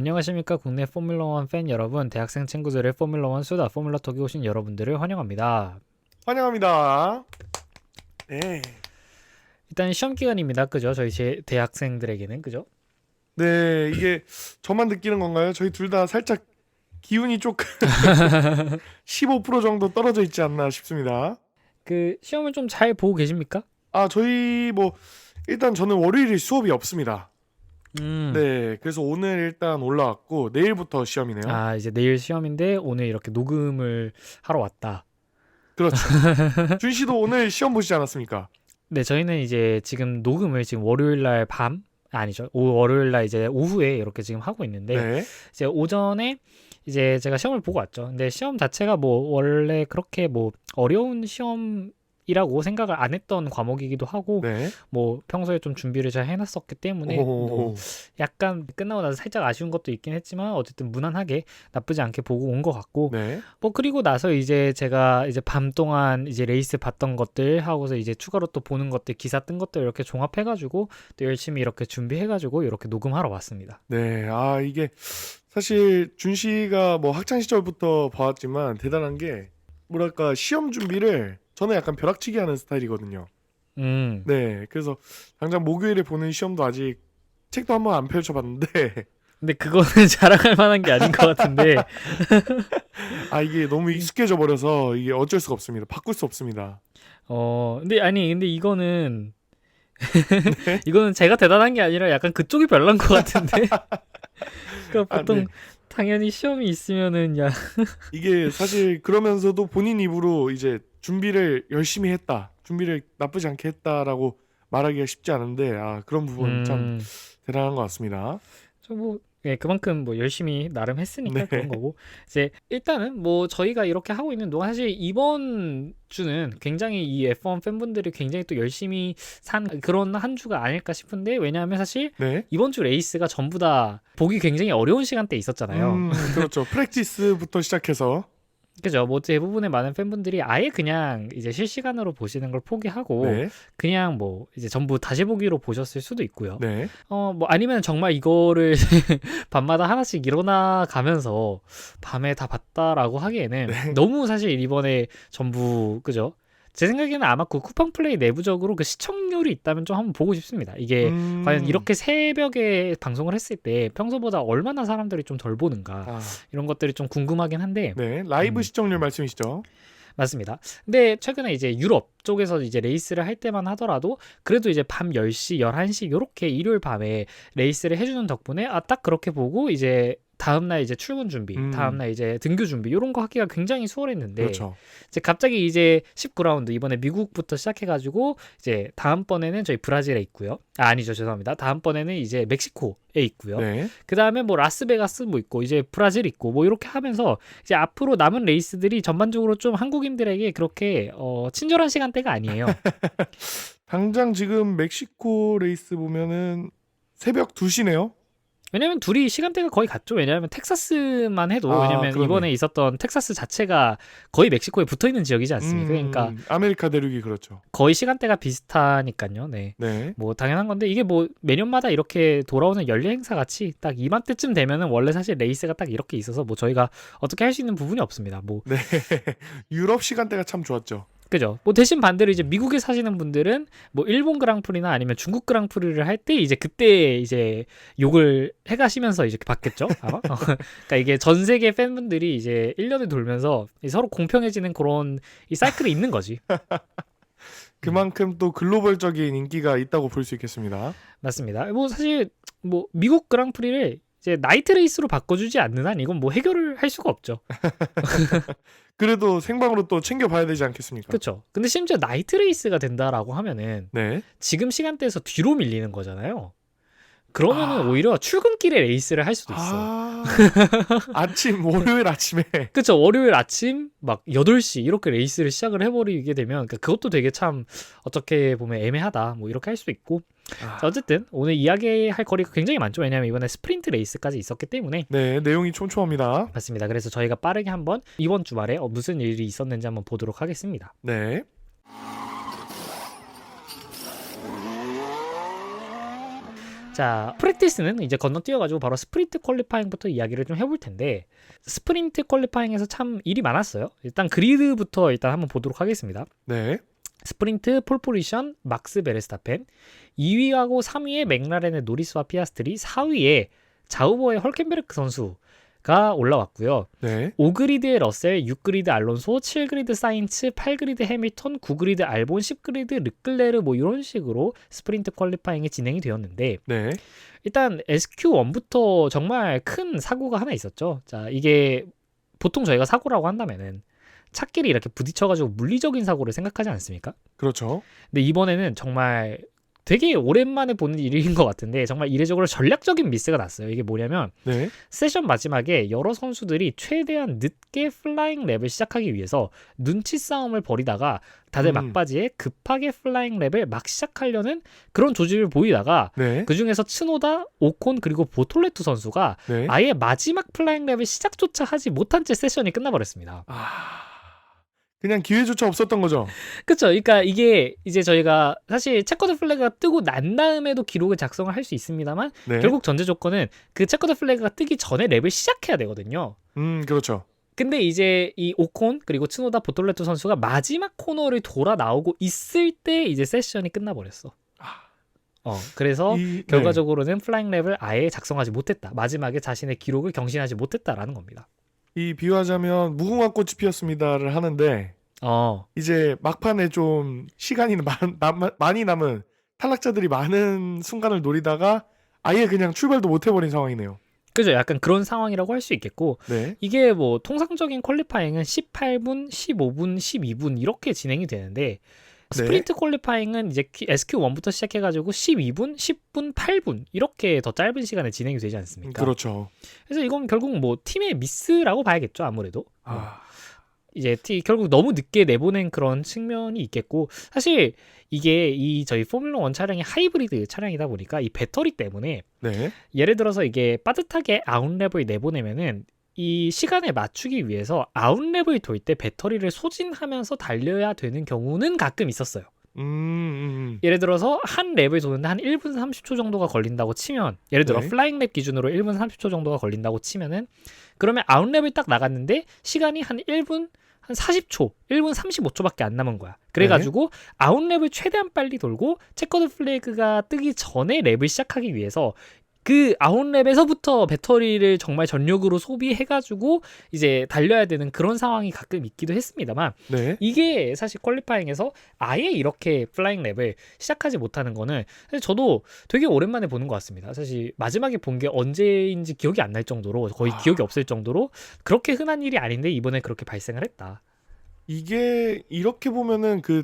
안녕하십니까 국내 포뮬러1 팬 여러분, 대학생 친구들의 포뮬러1 수다 포뮬러톡에 오신 여러분들을 환영합니다. 환영합니다. 네. 일단 시험 기간입니다. 그죠? 저희 대학생들에게는 그죠? 네, 이게 저만 느끼는 건가요? 저희 둘 다 살짝 기운이 조금 15% 정도 떨어져 있지 않나 싶습니다. 그 시험을 좀 잘 보고 계십니까? 저희 일단 저는 월요일에 수업이 없습니다. 음. 네, 그래서 오늘 일단 올라왔고 내일부터 시험이네요. 이제 내일 시험인데 오늘 이렇게 녹음을 하러 왔다. 그렇죠. 준 씨도 오늘 시험 보시지 않았습니까? 네, 저희는 이제 지금 녹음을 지금 월요일 날 밤, 아니죠. 월요일 날 이제 오후에 이렇게 지금 하고 있는데 네. 이제 오전에 이제 제가 시험을 보고 왔죠. 근데 시험 자체가 뭐 원래 그렇게 뭐 어려운 시험이라고 생각을 안 했던 과목이기도 하고 네. 뭐 평소에 좀 준비를 잘 해놨었기 때문에 뭐 약간 끝나고 나서 살짝 아쉬운 것도 있긴 했지만 어쨌든 무난하게 나쁘지 않게 보고 온 것 같고 네. 뭐 그리고 나서 이제 제가 이제 밤 동안 이제 레이스 봤던 것들 하고서 이제 추가로 또 보는 것들, 기사 뜬 것들 이렇게 종합해가지고 또 열심히 이렇게 준비해가지고 이렇게 녹음하러 왔습니다. 네. 이게 사실 준 씨가 뭐 학창 시절부터 봐왔지만 대단한 게 뭐랄까 시험 준비를 저는 약간 벼락치기 하는 스타일이거든요. 네. 그래서 당장 목요일에 보는 시험도 아직 책도 한번 안 펼쳐봤는데 근데 그거는 자랑할 만한 게 아닌 것 같은데 이게 너무 익숙해져 버려서 이게 어쩔 수가 없습니다. 바꿀 수 없습니다. 근데 이거는 이거는 제가 대단한 게 아니라 약간 그쪽이 별난 것 같은데 그러니까 보통 네. 당연히 시험이 있으면은 이게 사실 그러면서도 본인 입으로 이제 준비를 열심히 했다, 준비를 나쁘지 않게 했다라고 말하기가 쉽지 않은데 그런 부분 참 대단한 것 같습니다. 예, 그만큼 뭐 열심히 나름 했으니까 네. 그런 거고 이제 일단은 뭐 저희가 이렇게 하고 있는 동안 사실 이번 주는 굉장히 이 F1 팬분들이 굉장히 또 열심히 산 그런 한 주가 아닐까 싶은데 왜냐하면 사실 네. 이번 주 레이스가 전부 다 보기 굉장히 어려운 시간대에 있었잖아요. 그렇죠. 프랙티스부터 시작해서 그죠. 뭐 대부분의 많은 팬분들이 아예 그냥 이제 실시간으로 보시는 걸 포기하고 네. 그냥 뭐 이제 전부 다시 보기로 보셨을 수도 있고요. 네. 뭐 아니면 정말 이거를 밤마다 하나씩 일어나 가면서 밤에 다 봤다라고 하기에는 네. 너무 사실 이번에 전부 그죠? 제 생각에는 아마 그 쿠팡 플레이 내부적으로 그 시청률이 있다면 좀 한번 보고 싶습니다. 이게 과연 이렇게 새벽에 방송을 했을 때 평소보다 얼마나 사람들이 좀 덜 보는가 이런 것들이 좀 궁금하긴 한데 네. 라이브 시청률 말씀이시죠? 맞습니다. 근데 최근에 이제 유럽 쪽에서 이제 레이스를 할 때만 하더라도 그래도 이제 밤 10시, 11시 요렇게 일요일 밤에 레이스를 해주는 덕분에 딱 그렇게 보고 이제 다음날 이제 출근 준비, 다음날 이제 등교 준비 이런 거 하기가 굉장히 수월했는데 그렇죠. 이제 갑자기 이제 19라운드 이번에 미국부터 시작해가지고 이제 다음번에는 저희 브라질에 있고요. 아니죠, 죄송합니다. 다음번에는 이제 멕시코에 있고요. 네. 그 다음에 뭐 라스베가스 뭐 있고 이제 브라질 있고 뭐 이렇게 하면서 이제 앞으로 남은 레이스들이 전반적으로 좀 한국인들에게 그렇게 친절한 시간대가 아니에요. 당장 지금 멕시코 레이스 보면은 새벽 2시네요. 왜냐면 둘이 시간대가 거의 같죠. 왜냐면 텍사스만 해도 왜냐면 그러네. 이번에 있었던 텍사스 자체가 거의 멕시코에 붙어 있는 지역이지 않습니까? 그러니까 아메리카 대륙이 그렇죠. 거의 시간대가 비슷하니까요. 네. 네. 뭐 당연한 건데 이게 뭐 매년마다 이렇게 돌아오는 연례 행사 같이 딱 이맘때쯤 되면은 원래 사실 레이스가 딱 이렇게 있어서 뭐 저희가 어떻게 할 수 있는 부분이 없습니다. 뭐 네. 유럽 시간대가 참 좋았죠. 그죠. 뭐 대신 반대로 이제 미국에 사시는 분들은 뭐 일본 그랑프리나 아니면 중국 그랑프리를 할 때 이제 그때 이제 욕을 해가시면서 이제 봤겠죠. 아마. 그러니까 이게 전 세계 팬분들이 이제 1년을 돌면서 서로 공평해지는 그런 이 사이클이 있는 거지. 그만큼 또 글로벌적인 인기가 있다고 볼 수 있겠습니다. 맞습니다. 뭐 사실 뭐 미국 그랑프리를 이제 나이트 레이스로 바꿔주지 않는 한 이건 뭐 해결을 할 수가 없죠. 그래도 생방으로 또 챙겨봐야 되지 않겠습니까? 그렇죠. 근데 심지어 나이트 레이스가 된다라고 하면은 네. 지금 시간대에서 뒤로 밀리는 거잖아요. 그러면은 오히려 출근길에 레이스를 할 수도 있어. 월요일 아침에. 그쵸. 월요일 아침 막 8시 이렇게 레이스를 시작을 해버리게 되면 그것도 되게 참 어떻게 보면 애매하다 뭐 이렇게 할 수도 있고. 자, 어쨌든 오늘 이야기할 거리가 굉장히 많죠. 왜냐하면 이번에 스프린트 레이스까지 있었기 때문에. 네, 내용이 촘촘합니다. 맞습니다. 그래서 저희가 빠르게 한번 이번 주말에 무슨 일이 있었는지 한번 보도록 하겠습니다. 네. 자, 프랙티스는 이제 건너뛰어가지고 바로 스프린트 퀄리파잉부터 이야기를 좀 해볼 텐데, 스프린트 퀄리파잉에서 참 일이 많았어요. 일단 그리드부터 일단 한번 보도록 하겠습니다. 네. 스프린트 폴포지션 막스 베르스타펜, 2위하고 3위에 맥라렌의 노리스와 피아스트리, 4위에 자우버의 헐켄베르크 선수가 올라왔고요. 네. 5그리드의 러셀, 6그리드 알론소, 7그리드 사인츠, 8그리드 해밀턴, 9그리드 알본, 10그리드 르클레르 뭐 이런 식으로 스프린트 퀄리파잉이 진행이 되었는데, 네. 일단 SQ1부터 정말 큰 사고가 하나 있었죠. 자, 이게 보통 저희가 사고라고 한다면은 차끼리 이렇게 부딪혀가지고 물리적인 사고를 생각하지 않습니까? 그렇죠. 근데 이번에는 정말 되게 오랜만에 보는 일인 것 같은데, 정말 이례적으로 전략적인 미스가 났어요. 이게 뭐냐면, 네. 세션 마지막에 여러 선수들이 최대한 늦게 플라잉 랩을 시작하기 위해서 눈치 싸움을 벌이다가 다들 막바지에 급하게 플라잉 랩을 막 시작하려는 그런 조짐을 보이다가, 네. 그 중에서 츠노다, 오콘 그리고 보톨레투 선수가 네. 아예 마지막 플라잉 랩을 시작조차 하지 못한 채 세션이 끝나버렸습니다. 그냥 기회조차 없었던 거죠. 그쵸. 그러니까 이게 이제 저희가 사실 체커드 플래그가 뜨고 난 다음에도 기록을 작성을 할 수 있습니다만, 네. 결국 전제 조건은 그 체커드 플래그가 뜨기 전에 랩을 시작해야 되거든요. 그렇죠. 근데 이제 이 오콘 그리고 츠노다 보톨레토 선수가 마지막 코너를 돌아 나오고 있을 때 이제 세션이 끝나버렸어. 그래서 결과적으로는 플라잉 랩을 아예 작성하지 못했다. 마지막에 자신의 기록을 경신하지 못했다라는 겁니다. 이 비유하자면 무궁화 꽃이 피었습니다를 하는데 이제 막판에 좀 시간이 많이 남은 탈락자들이 많은 순간을 노리다가 아예 그냥 출발도 못 해버린 상황이네요. 그죠. 약간 그런 상황이라고 할 수 있겠고, 네. 이게 뭐 통상적인 퀄리파잉은 18분, 15분, 12분 이렇게 진행이 되는데, 스프린트 퀄리파잉은 이제 SQ1부터 시작해가지고 12분, 10분, 8분 이렇게 더 짧은 시간에 진행이 되지 않습니까? 그렇죠. 그래서 이건 결국 뭐 팀의 미스라고 봐야겠죠, 아무래도. 이제 결국 너무 늦게 내보낸 그런 측면이 있겠고, 사실 이게 이 저희 포뮬러 1 차량이 하이브리드 차량이다 보니까 이 배터리 때문에 네. 예를 들어서 이게 빠듯하게 아웃랩을 내보내면은 이 시간에 맞추기 위해서 아웃랩을 돌 때 배터리를 소진하면서 달려야 되는 경우는 가끔 있었어요. 예를 들어서 한 랩을 도는데 한 1분 30초 정도가 걸린다고 치면, 예를 들어 플라잉 랩 기준으로 1분 30초 정도가 걸린다고 치면은, 그러면 아웃랩을 딱 나갔는데 시간이 한 1분 한 40초, 1분 35초밖에 안 남은 거야. 그래가지고 아웃랩을 최대한 빨리 돌고 체커드 플래그가 뜨기 전에 랩을 시작하기 위해서 그 아웃랩에서부터 배터리를 정말 전력으로 소비해가지고 이제 달려야 되는 그런 상황이 가끔 있기도 했습니다만, 이게 사실 퀄리파잉에서 아예 이렇게 플라잉 랩을 시작하지 못하는 거는 사실 저도 되게 오랜만에 보는 것 같습니다. 사실 마지막에 본 게 언제인지 기억이 안 날 정도로, 거의 기억이 없을 정도로 그렇게 흔한 일이 아닌데 이번에 그렇게 발생을 했다. 이게 이렇게 보면은 그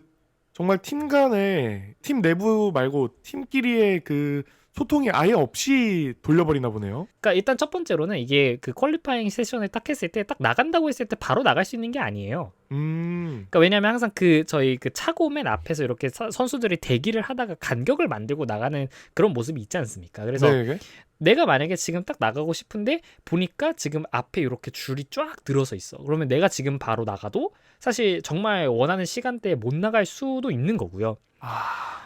정말 팀 간에, 팀 내부 말고 팀끼리의 그 소통이 아예 없이 돌려버리나 보네요. 그러니까 일단 첫 번째로는 이게 그 퀄리파잉 세션을 딱 했을 때, 딱 나간다고 했을 때 바로 나갈 수 있는 게 아니에요. 그러니까 왜냐면 항상 그 저희 그 차고 맨 앞에서 이렇게 선수들이 대기를 하다가 간격을 만들고 나가는 그런 모습이 있지 않습니까? 그래서 내가 만약에 지금 딱 나가고 싶은데 보니까 지금 앞에 이렇게 줄이 쫙 늘어서 있어. 그러면 내가 지금 바로 나가도 사실 정말 원하는 시간대에 못 나갈 수도 있는 거고요.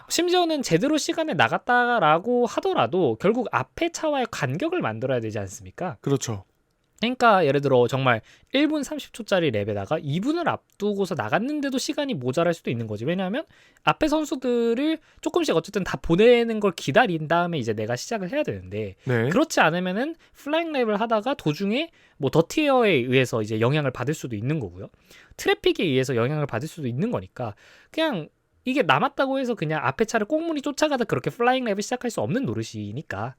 심지어는 제대로 시간에 나갔다라고 하더라도 결국 앞에 차와의 간격을 만들어야 되지 않습니까? 그렇죠. 그러니까 예를 들어 정말 1분 30초짜리 랩에다가 2분을 앞두고서 나갔는데도 시간이 모자랄 수도 있는 거지. 왜냐하면 앞에 선수들을 조금씩 어쨌든 다 보내는 걸 기다린 다음에 이제 내가 시작을 해야 되는데, 그렇지 않으면은 플라잉 랩을 하다가 도중에 뭐 더티에어에 의해서 이제 영향을 받을 수도 있는 거고요. 트래픽에 의해서 영향을 받을 수도 있는 거니까 그냥 이게 남았다고 해서 그냥 앞에 차를 꽁무니 쫓아가다 그렇게 플라잉 랩을 시작할 수 없는 노릇이니까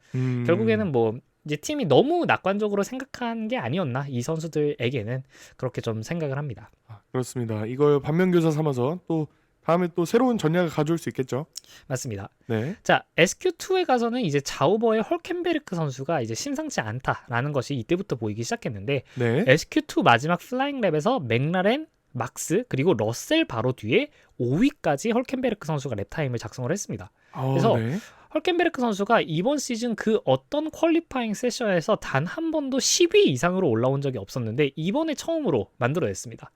결국에는 뭐 이제 팀이 너무 낙관적으로 생각한 게 아니었나, 이 선수들에게는 그렇게 좀 생각을 합니다. 그렇습니다. 이걸 반면교사 삼아서 또 다음에 또 새로운 전략을 가져올 수 있겠죠. 맞습니다. 자, SQ2에 가서는 이제 자우버의 헐켄베르크 선수가 이제 심상치 않다라는 것이 이때부터 보이기 시작했는데, SQ2 마지막 플라잉 랩에서 맥라렌, 막스 그리고 러셀 바로 뒤에 5위까지 헐켄베르크 선수가 랩타임을 작성을 했습니다. 그래서 헐켄베르크 선수가 이번 시즌 그 어떤 퀄리파잉 세션에서 단 한 번도 10위 이상으로 올라온 적이 없었는데 이번에 처음으로 만들어냈습니다.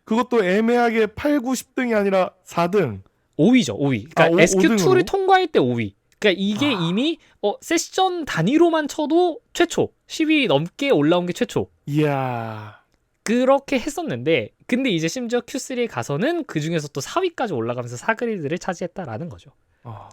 그것도 애매하게 8, 9, 10등이 아니라 4등. 5위죠. 5위. 그러니까 SQ2를 통과할 때 5위. 그러니까 이게 이미 세션 단위로만 쳐도 최초 10위 넘게 올라온 게 최초. 이야. 그렇게 했었는데 근데 이제 심지어 Q3에 가서는 그중에서 또 4위까지 올라가면서 4그리드를 차지했다라는 거죠.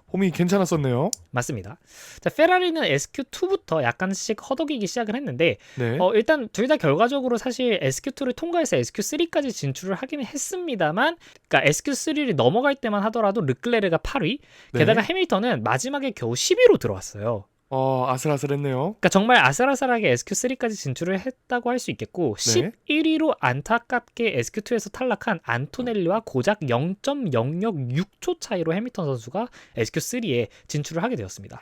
폼이 괜찮았었네요. 맞습니다. 자, 페라리는 SQ2부터 약간씩 허덕이기 시작을 했는데 네. 일단 둘 다 결과적으로 사실 SQ2를 통과해서 SQ3까지 진출을 하기는 했습니다만 그러니까 SQ3를 넘어갈 때만 하더라도 르클레르가 8위 게다가 해밀턴은 마지막에 겨우 10위로 들어왔어요. 아슬아슬했네요. 그러니까 정말 아슬아슬하게 SQ3까지 진출을 했다고 할 수 있겠고 네. 11위로 안타깝게 SQ2에서 탈락한 안토넬리와 고작 0.006초 차이로 해밀턴 선수가 SQ3에 진출을 하게 되었습니다.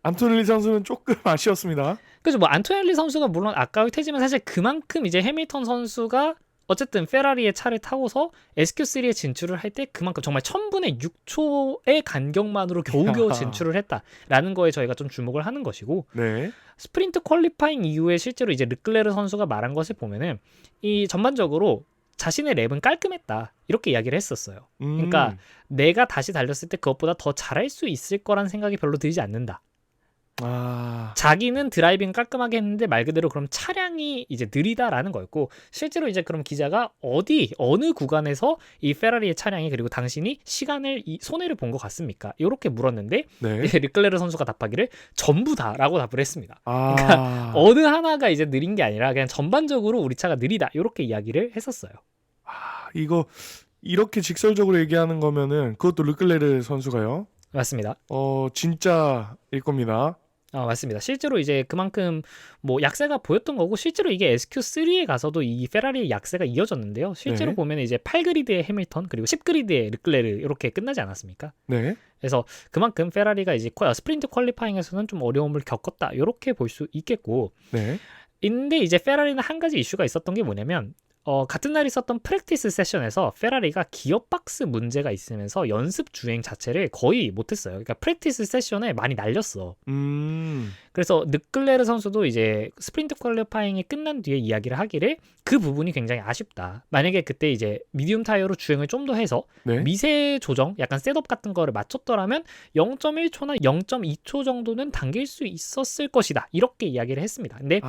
안토넬리 선수는 조금 아쉬웠습니다. 그죠. 뭐 안토넬리 선수가 물론 아까울 테지만 사실 그만큼 이제 해밀턴 선수가 어쨌든 페라리의 차를 타고서 SQ3에 진출을 할 때 그만큼 정말 1000분의 6초의 간격만으로 겨우겨우 진출을 했다라는 거에 저희가 좀 주목을 하는 것이고 네. 스프린트 퀄리파잉 이후에 실제로 이제 르클레르 선수가 말한 것을 보면은 이 전반적으로 자신의 랩은 깔끔했다 이렇게 이야기를 했었어요. 그러니까 내가 다시 달렸을 때 그것보다 더 잘할 수 있을 거란 생각이 별로 들지 않는다. 자기는 드라이빙 깔끔하게 했는데 말 그대로 그럼 차량이 이제 느리다라는 거였고 실제로 이제 그럼 기자가 어느 구간에서 이 페라리의 차량이 그리고 당신이 시간을 손해를 본 것 같습니까? 이렇게 물었는데 네. 르클레르 선수가 답하기를 전부 다라고 답을 했습니다. 그러니까 어느 하나가 이제 느린 게 아니라 그냥 전반적으로 우리 차가 느리다 이렇게 이야기를 했었어요. 이거 이렇게 직설적으로 얘기하는 거면은 그것도 르클레르 선수가요. 맞습니다. 진짜일 겁니다. 맞습니다. 실제로 이제 그만큼 뭐 약세가 보였던 거고 실제로 이게 SQ3에 가서도 이 페라리의 약세가 이어졌는데요. 실제로 네. 보면 이제 8그리드의 해밀턴 그리고 10그리드의 르클레르 이렇게 끝나지 않았습니까? 네. 그래서 그만큼 페라리가 이제 스프린트 퀄리파잉에서는 좀 어려움을 겪었다 이렇게 볼 수 있겠고 네. 근데 이제 페라리는 한 가지 이슈가 있었던 게 뭐냐면 같은 날 있었던 프랙티스 세션에서 페라리가 기어박스 문제가 있으면서 연습 주행 자체를 거의 못했어요. 그러니까 프랙티스 세션에 많이 날렸어. 그래서 르클레르 선수도 이제 스프린트 퀄리파잉이 끝난 뒤에 이야기를 하기를 그 부분이 굉장히 아쉽다. 만약에 그때 이제 미디움 타이어로 주행을 좀 더 해서 네. 미세 조정, 약간 셋업 같은 거를 맞췄더라면 0.1초나 0.2초 정도는 당길 수 있었을 것이다. 이렇게 이야기를 했습니다. 근데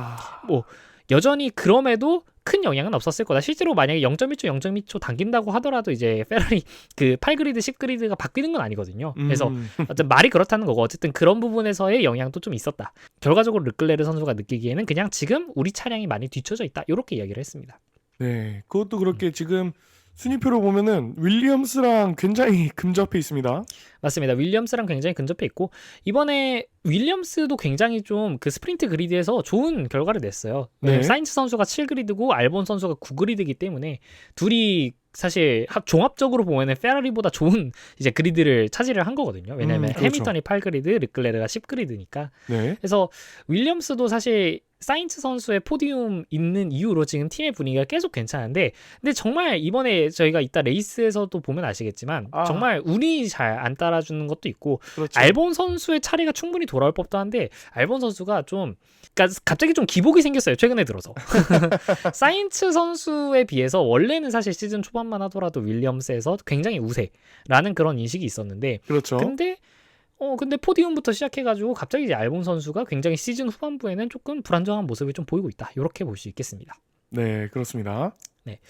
뭐 여전히 그럼에도 큰 영향은 없었을 거다. 실제로 만약에 0.1초, 0.2초 당긴다고 하더라도 이제 페라리 그 8그리드, 10그리드가 바뀌는 건 아니거든요. 그래서 어쨌든 말이 그렇다는 거고 어쨌든 그런 부분에서의 영향도 좀 있었다. 결과적으로 르클레르 선수가 느끼기에는 그냥 지금 우리 차량이 많이 뒤쳐져 있다. 이렇게 이야기를 했습니다. 네, 그것도 그렇게 지금 순위표로 보면은 윌리엄스랑 굉장히 근접해 있습니다. 맞습니다. 윌리엄스랑 굉장히 근접해 있고 이번에 윌리엄스도 굉장히 좀 그 스프린트 그리드에서 좋은 결과를 냈어요. 네. 사인츠 선수가 7그리드고 알본 선수가 9그리드이기 때문에 둘이 사실 종합적으로 보면은 페라리보다 좋은 이제 그리드를 차지를 한 거거든요. 왜냐하면 그렇죠. 해밀턴이 8그리드, 르클레르가 10그리드니까. 네. 그래서 윌리엄스도 사실 사인츠 선수의 포디움 있는 이후로 지금 팀의 분위기가 계속 괜찮은데 근데 정말 이번에 저희가 이따 레이스에서도 보면 아시겠지만 정말 운이 잘 안 따라주는 것도 있고 그렇죠. 알본 선수의 차례가 충분히 돌아올 법도 한데 알본 선수가 좀 그러니까 갑자기 좀 기복이 생겼어요. 최근에 들어서. 사인츠 선수에 비해서 원래는 사실 시즌 초반만 하더라도 윌리엄스에서 굉장히 우세라는 그런 인식이 있었는데 그렇죠. 근데 포디움부터 시작해가지고 갑자기 이제 알본 선수가 굉장히 시즌 후반부에는 조금 불안정한 모습을 좀 보이고 있다. 이렇게 볼 수 있겠습니다. 네, 그렇습니다. 네,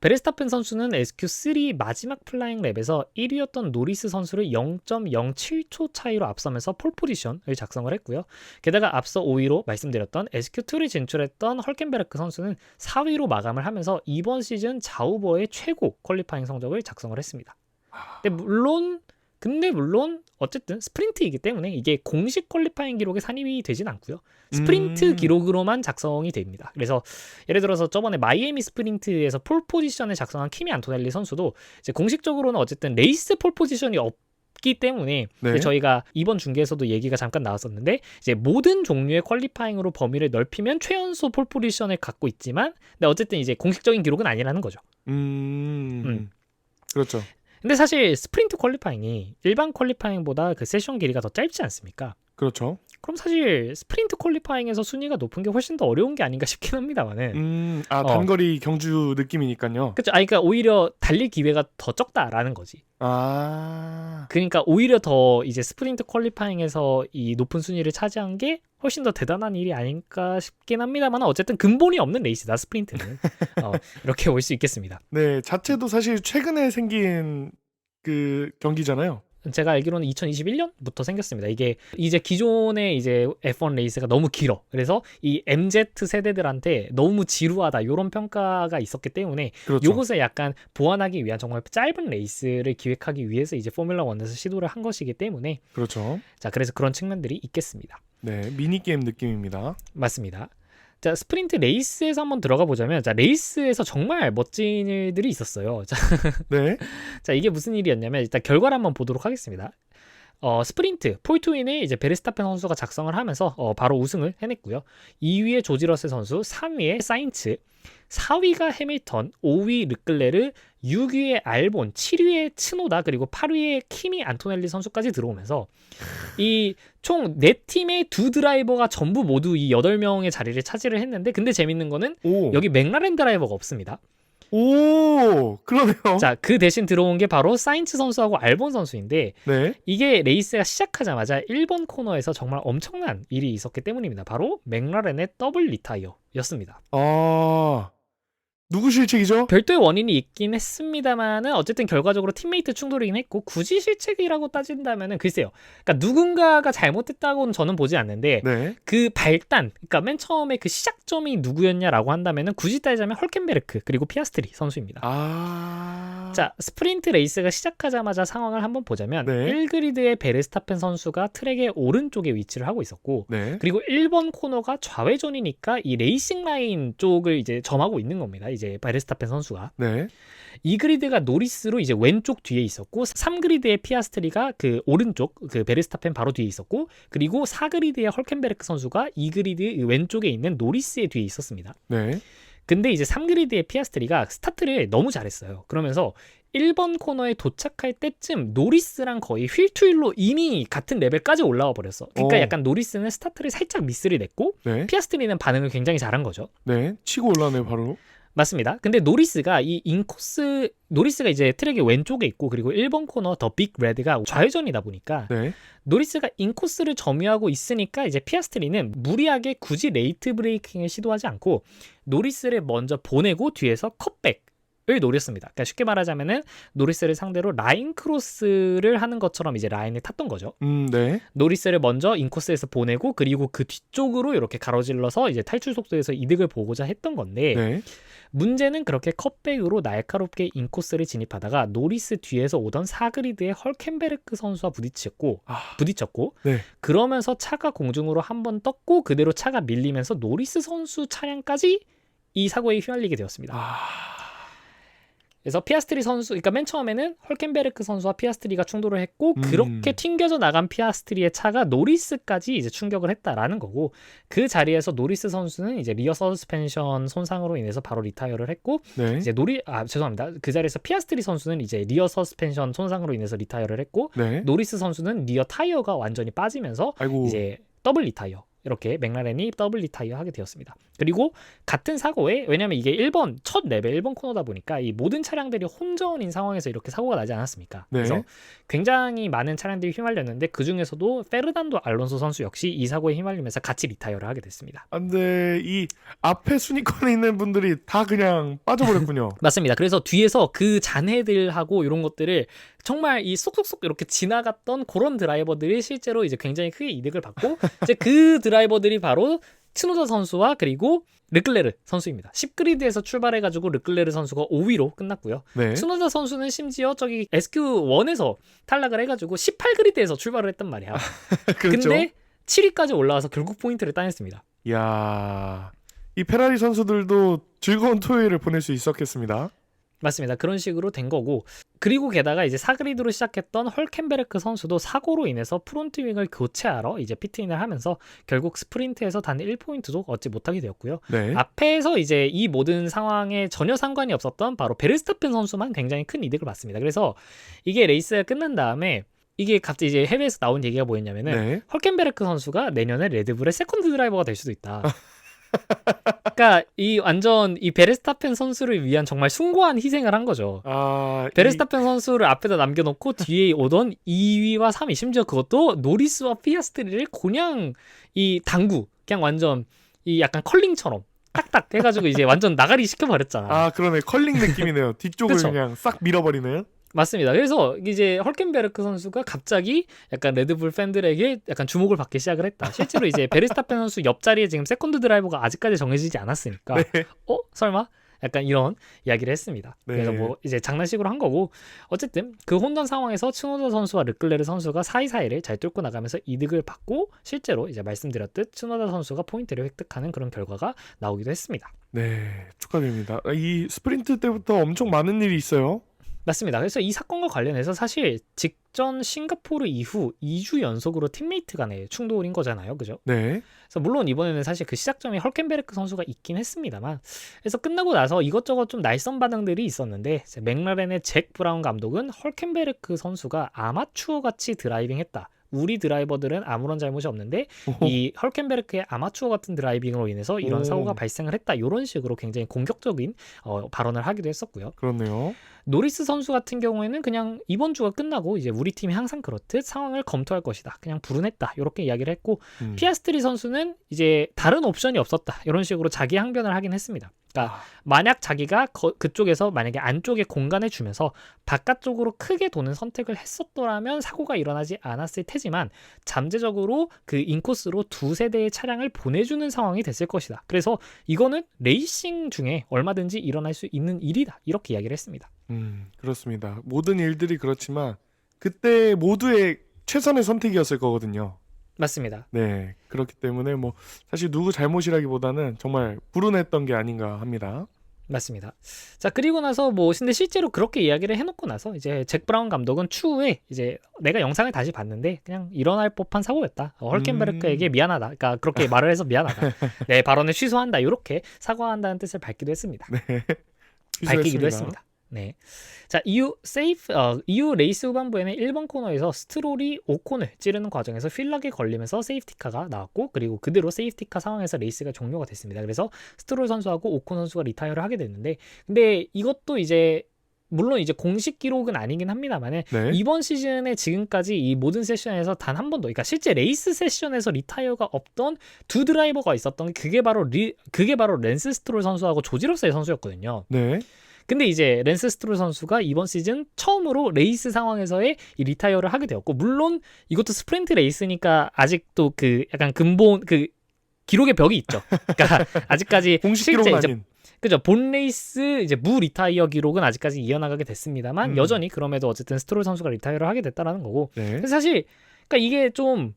베르스타펜 선수는 SQ3 마지막 플라잉 랩에서 1위였던 노리스 선수를 0.07초 차이로 앞서면서 폴 포지션을 작성을 했고요. 게다가 앞서 5위로 말씀드렸던 SQ2를 진출했던 헐켄베르크 선수는 4위로 마감을 하면서 이번 시즌 자우버의 최고 퀄리파잉 성적을 작성을 했습니다. 근데 물론 어쨌든 스프린트이기 때문에 이게 공식 퀄리파잉 기록에 산입이 되진 않고요. 스프린트 기록으로만 작성이 됩니다. 그래서 예를 들어서 저번에 마이애미 스프린트에서 폴 포지션을 작성한 키미 안토넬리 선수도 이제 공식적으로는 어쨌든 레이스 폴 포지션이 없기 때문에 네. 저희가 이번 중계에서도 얘기가 잠깐 나왔었는데 이제 모든 종류의 퀄리파잉으로 범위를 넓히면 최연소 폴 포지션을 갖고 있지만 근데 어쨌든 이제 공식적인 기록은 아니라는 거죠. 그렇죠. 근데 사실 스프린트 퀄리파잉이 일반 퀄리파잉보다 그 세션 길이가 더 짧지 않습니까? 그렇죠. 그럼 사실 스프린트 퀄리파잉에서 순위가 높은 게 훨씬 더 어려운 게 아닌가 싶긴 합니다만은. 단거리 경주 느낌이니까요. 그렇죠. 그러니까 오히려 달릴 기회가 더 적다라는 거지. 그러니까 오히려 더 이제 스프린트 퀄리파잉에서 이 높은 순위를 차지한 게 훨씬 더 대단한 일이 아닐까 싶긴 합니다만 어쨌든 근본이 없는 레이스다 스프린트는. 이렇게 볼 수 있겠습니다. 네, 자체도 사실 최근에 생긴 그 경기잖아요. 제가 알기로는 2021년부터 생겼습니다. 이게 이제 기존의 이제 F1 레이스가 너무 길어. 그래서 이 MZ 세대들한테 너무 지루하다 이런 평가가 있었기 때문에 그렇죠. 요것을 약간 보완하기 위한 정말 짧은 레이스를 기획하기 위해서 이제 포뮬러 1에서 시도를 한 것이기 때문에 그렇죠. 자, 그래서 그런 측면들이 있겠습니다. 네, 미니게임 느낌입니다. 맞습니다. 자, 스프린트 레이스에서 한번 들어가 보자면 자, 레이스에서 정말 멋진 일들이 있었어요. 자, 네. 자, 이게 무슨 일이었냐면 일단 결과를 한번 보도록 하겠습니다. 스프린트 폴트윈에 이제 베르스타펜 선수가 작성을 하면서 바로 우승을 해냈고요. 2위에 조지 러셀 선수, 3위에 사인츠, 4위가 해밀턴, 5위 르클레르, 6위에 알본, 7위에 츠노다, 그리고 8위에 키미 안토넬리 선수까지 들어오면서 이 총 4팀의 두 드라이버가 전부 모두 이 8명의 자리를 차지를 했는데 근데 재밌는 거는 여기 맥라렌 드라이버가 없습니다. 오, 그러네요. 자, 그 대신 들어온 게 바로 사인츠 선수하고 알본 선수인데 네. 이게 레이스가 시작하자마자 1번 코너에서 정말 엄청난 일이 있었기 때문입니다. 바로 맥라렌의 더블 리타이어였습니다. 누구 실책이죠? 별도의 원인이 있긴 했습니다만은 어쨌든 결과적으로 팀메이트 충돌이긴 했고 굳이 실책이라고 따진다면은 글쎄요. 그러니까 누군가가 잘못했다고는 저는 보지 않는데 네. 그 발단, 그러니까 맨 처음에 그 시작점이 누구였냐라고 한다면은 굳이 따지자면 헐켄베르크 그리고 피아스트리 선수입니다. 자, 스프린트 레이스가 시작하자마자 상황을 한번 보자면 네. 1그리드의 베르스타펜 선수가 트랙의 오른쪽에 위치를 하고 있었고 네. 그리고 1번 코너가 좌회전이니까 이 레이싱 라인 쪽을 이제 점하고 있는 겁니다. 이제 베르스타펜 선수가. 네. 2그리드가 노리스로 이제 왼쪽 뒤에 있었고 3그리드의 피아스트리가 그 오른쪽 그 베르스타펜 바로 뒤에 있었고 그리고 4그리드의 헐켄베르크 선수가 2그리드 왼쪽에 있는 노리스의 뒤에 있었습니다. 네. 근데 이제 3그리드의 피아스트리가 스타트를 너무 잘했어요. 그러면서 1번 코너에 도착할 때쯤 노리스랑 거의 휠투휠로 이미 같은 레벨까지 올라와 버렸어. 그러니까 약간 노리스는 스타트를 살짝 미스를 냈고 네. 피아스트리는 반응을 굉장히 잘한 거죠. 네. 치고 올라오네요, 바로. 맞습니다. 근데 노리스가 노리스가 이제 트랙의 왼쪽에 있고 그리고 1번 코너 더 빅 레드가 좌회전이다 보니까 네. 노리스가 인코스를 점유하고 있으니까 이제 피아스트리는 무리하게 굳이 레이트 브레이킹을 시도하지 않고 노리스를 먼저 보내고 뒤에서 컷백을 노렸습니다. 그러니까 쉽게 말하자면은 노리스를 상대로 라인 크로스를 하는 것처럼 이제 라인을 탔던 거죠. 네. 노리스를 먼저 인코스에서 보내고 그리고 그 뒤쪽으로 이렇게 가로질러서 이제 탈출 속도에서 이득을 보고자 했던 건데 네. 문제는 그렇게 컷백으로 날카롭게 인코스를 진입하다가 노리스 뒤에서 오던 4그리드의 헐켄베르크 선수와 부딪혔고 네. 그러면서 차가 공중으로 한번 떴고 그대로 차가 밀리면서 노리스 선수 차량까지 이 사고에 휘말리게 되었습니다. 그래서 피아스트리 선수, 그러니까 맨 처음에는 헐켄베르크 선수와 피아스트리가 충돌을 했고 그렇게 튕겨져 나간 피아스트리의 차가 노리스까지 이제 충격을 했다라는 거고 그 자리에서 노리스 선수는 이제 리어 서스펜션 손상으로 인해서 바로 리타이어를 했고 네. 이제 죄송합니다. 그 자리에서 피아스트리 선수는 이제 리어 서스펜션 손상으로 인해서 리타이어를 했고 네. 노리스 선수는 리어 타이어가 완전히 빠지면서 아이고. 이제 더블 리타이어 이렇게 맥라렌이 더블 리타이어 하게 되었습니다. 그리고 같은 사고에 왜냐하면 이게 첫 레벨 1번 코너다 보니까 이 모든 차량들이 혼전인 상황에서 이렇게 사고가 나지 않았습니까? 네. 그래서 굉장히 많은 차량들이 휘말렸는데 그 중에서도 페르난도 알론소 선수 역시 이 사고에 휘말리면서 같이 리타이어를 하게 됐습니다. 근데 이 앞에 순위권에 있는 분들이 다 그냥 빠져버렸군요. 맞습니다. 그래서 뒤에서 그 잔해들하고 이런 것들을 정말 이 쏙쏙쏙 이렇게 지나갔던 그런 드라이버들이 실제로 이제 굉장히 크게 이득을 받고 이제 그 드라이버들이 바로 츠노다 선수와 그리고 르클레르 선수입니다. 10그리드에서 출발해가지고 르클레르 선수가 5위로 끝났고요. 네. 츠노다 선수는 심지어 저기 SQ1에서 탈락을 해가지고 18그리드에서 출발을 했단 말이야. 그렇죠. 근데 7위까지 올라와서 결국 포인트를 따냈습니다. 이야, 이 페라리 선수들도 즐거운 토요일을 보낼 수 있었겠습니다. 맞습니다. 그런 식으로 된 거고 그리고 게다가 이제 4그리드로 시작했던 헐켄베르크 선수도 사고로 인해서 프론트 윙을 교체하러 이제 피트인을 하면서 결국 스프린트에서 단 1포인트도 얻지 못하게 되었고요. 네. 앞에서 이제 이 모든 상황에 전혀 상관이 없었던 바로 베르스타펜 선수만 굉장히 큰 이득을 받습니다. 그래서 이게 레이스가 끝난 다음에 이게 갑자기 이제 해외에서 나온 얘기가 뭐였냐면은 네. 헐켄베르크 선수가 내년에 레드불의 세컨드 드라이버가 될 수도 있다. 그러니까 이 완전 이 베르스타펜 선수를 위한 정말 숭고한 희생을 한 거죠. 베르스타펜 선수를 앞에다 남겨놓고 뒤에 오던 2위와 3위, 심지어 그것도 노리스와 피아스트리를 그냥 이 당구, 그냥 완전 이 약간 컬링처럼 딱딱 해가지고 이제 완전 나가리 시켜버렸잖아. 그러네. 컬링 느낌이네요. 뒤쪽을 그쵸? 그냥 싹 밀어버리네요. 맞습니다. 그래서 이제 헐켄베르크 선수가 갑자기 약간 레드불 팬들에게 약간 주목을 받기 시작을 했다. 실제로 이제 베르스타펜 선수 옆자리에 지금 세컨드 드라이버가 아직까지 정해지지 않았으니까 네. 설마? 약간 이런 이야기를 했습니다. 네. 그래서 뭐 이제 장난식으로 한 거고, 어쨌든 그 혼전 상황에서 츠노다 선수와 르클레르 선수가 사이사이를 잘 뚫고 나가면서 이득을 받고 실제로 이제 말씀드렸듯 츠노다 선수가 포인트를 획득하는 그런 결과가 나오기도 했습니다. 네, 축하드립니다. 이 스프린트 때부터 엄청 많은 일이 있어요. 맞습니다. 그래서 이 사건과 관련해서 사실 직전 싱가포르 이후 2주 연속으로 팀메이트 간의 충돌인 거잖아요. 그죠? 네. 그래서 물론 이번에는 사실 그 시작점에 헐켄베르크 선수가 있긴 했습니다만, 그래서 끝나고 나서 이것저것 좀 날선 반응들이 있었는데, 맥라렌의 잭 브라운 감독은 헐켄베르크 선수가 아마추어 같이 드라이빙했다. 우리 드라이버들은 아무런 잘못이 없는데 이 헐켄베르크의 아마추어 같은 드라이빙으로 인해서 이런 사고가 발생을 했다. 이런 식으로 굉장히 공격적인 발언을 하기도 했었고요. 그렇네요. 노리스 선수 같은 경우에는 그냥 이번 주가 끝나고 이제 우리 팀이 항상 그렇듯 상황을 검토할 것이다. 그냥 불운했다. 이렇게 이야기를 했고, 피아스트리 선수는 이제 다른 옵션이 없었다. 이런 식으로 자기 항변을 하긴 했습니다. 그러니까 만약 자기가 그쪽에서 만약에 안쪽에 공간을 주면서 바깥쪽으로 크게 도는 선택을 했었더라면 사고가 일어나지 않았을 테지만 잠재적으로 그 인코스로 두세 대의 차량을 보내주는 상황이 됐을 것이다. 그래서 이거는 레이싱 중에 얼마든지 일어날 수 있는 일이다. 이렇게 이야기를 했습니다. 그렇습니다. 모든 일들이 그렇지만 그때 모두의 최선의 선택이었을 거거든요. 맞습니다. 네, 그렇기 때문에 뭐 사실 누구 잘못이라기보다는 정말 불운했던 게 아닌가 합니다. 맞습니다. 자, 그리고 나서 뭐 근데 실제로 그렇게 이야기를 해놓고 나서 이제 잭 브라운 감독은 추후에 이제 내가 영상을 다시 봤는데 그냥 일어날 법한 사고였다. 헐켄베르크에게 미안하다. 그러니까 그렇게 말을 해서 미안하다. 내 발언을 취소한다. 이렇게 사과한다는 뜻을 밝기도 했습니다. 네, 밝히기도 했습니다. 네. 자, 이후 레이스 후반부에는 1번 코너에서 스트롤이 오콘을 찌르는 과정에서 휠락에 걸리면서 세이프티카가 나왔고, 그리고 그대로 세이프티카 상황에서 레이스가 종료가 됐습니다. 그래서 스트롤 선수하고 오콘 선수가 리타이어를 하게 됐는데, 근데 이것도 이제 물론 이제 공식 기록은 아니긴 합니다만은 네. 이번 시즌에 지금까지 이 모든 세션에서 단 한 번도, 그러니까 실제 레이스 세션에서 리타이어가 없던 두 드라이버가 있었던 게 그게 바로 랜스 스트롤 선수하고 조지 러셀 선수였거든요. 네. 근데 이제 랜스 스트롤 선수가 이번 시즌 처음으로 레이스 상황에서의 이 리타이어를 하게 되었고, 물론 이것도 스프린트 레이스니까 아직도 그 약간 근본 그 기록의 벽이 있죠. 그러니까 아직까지 공식 실제 기록은 이제 아닌. 그죠, 본 레이스 이제 무 리타이어 기록은 아직까지 이어나가게 됐습니다만 여전히 그럼에도 어쨌든 스트롤 선수가 리타이어를 하게 됐다라는 거고. 네. 그래서 사실 그러니까 이게 좀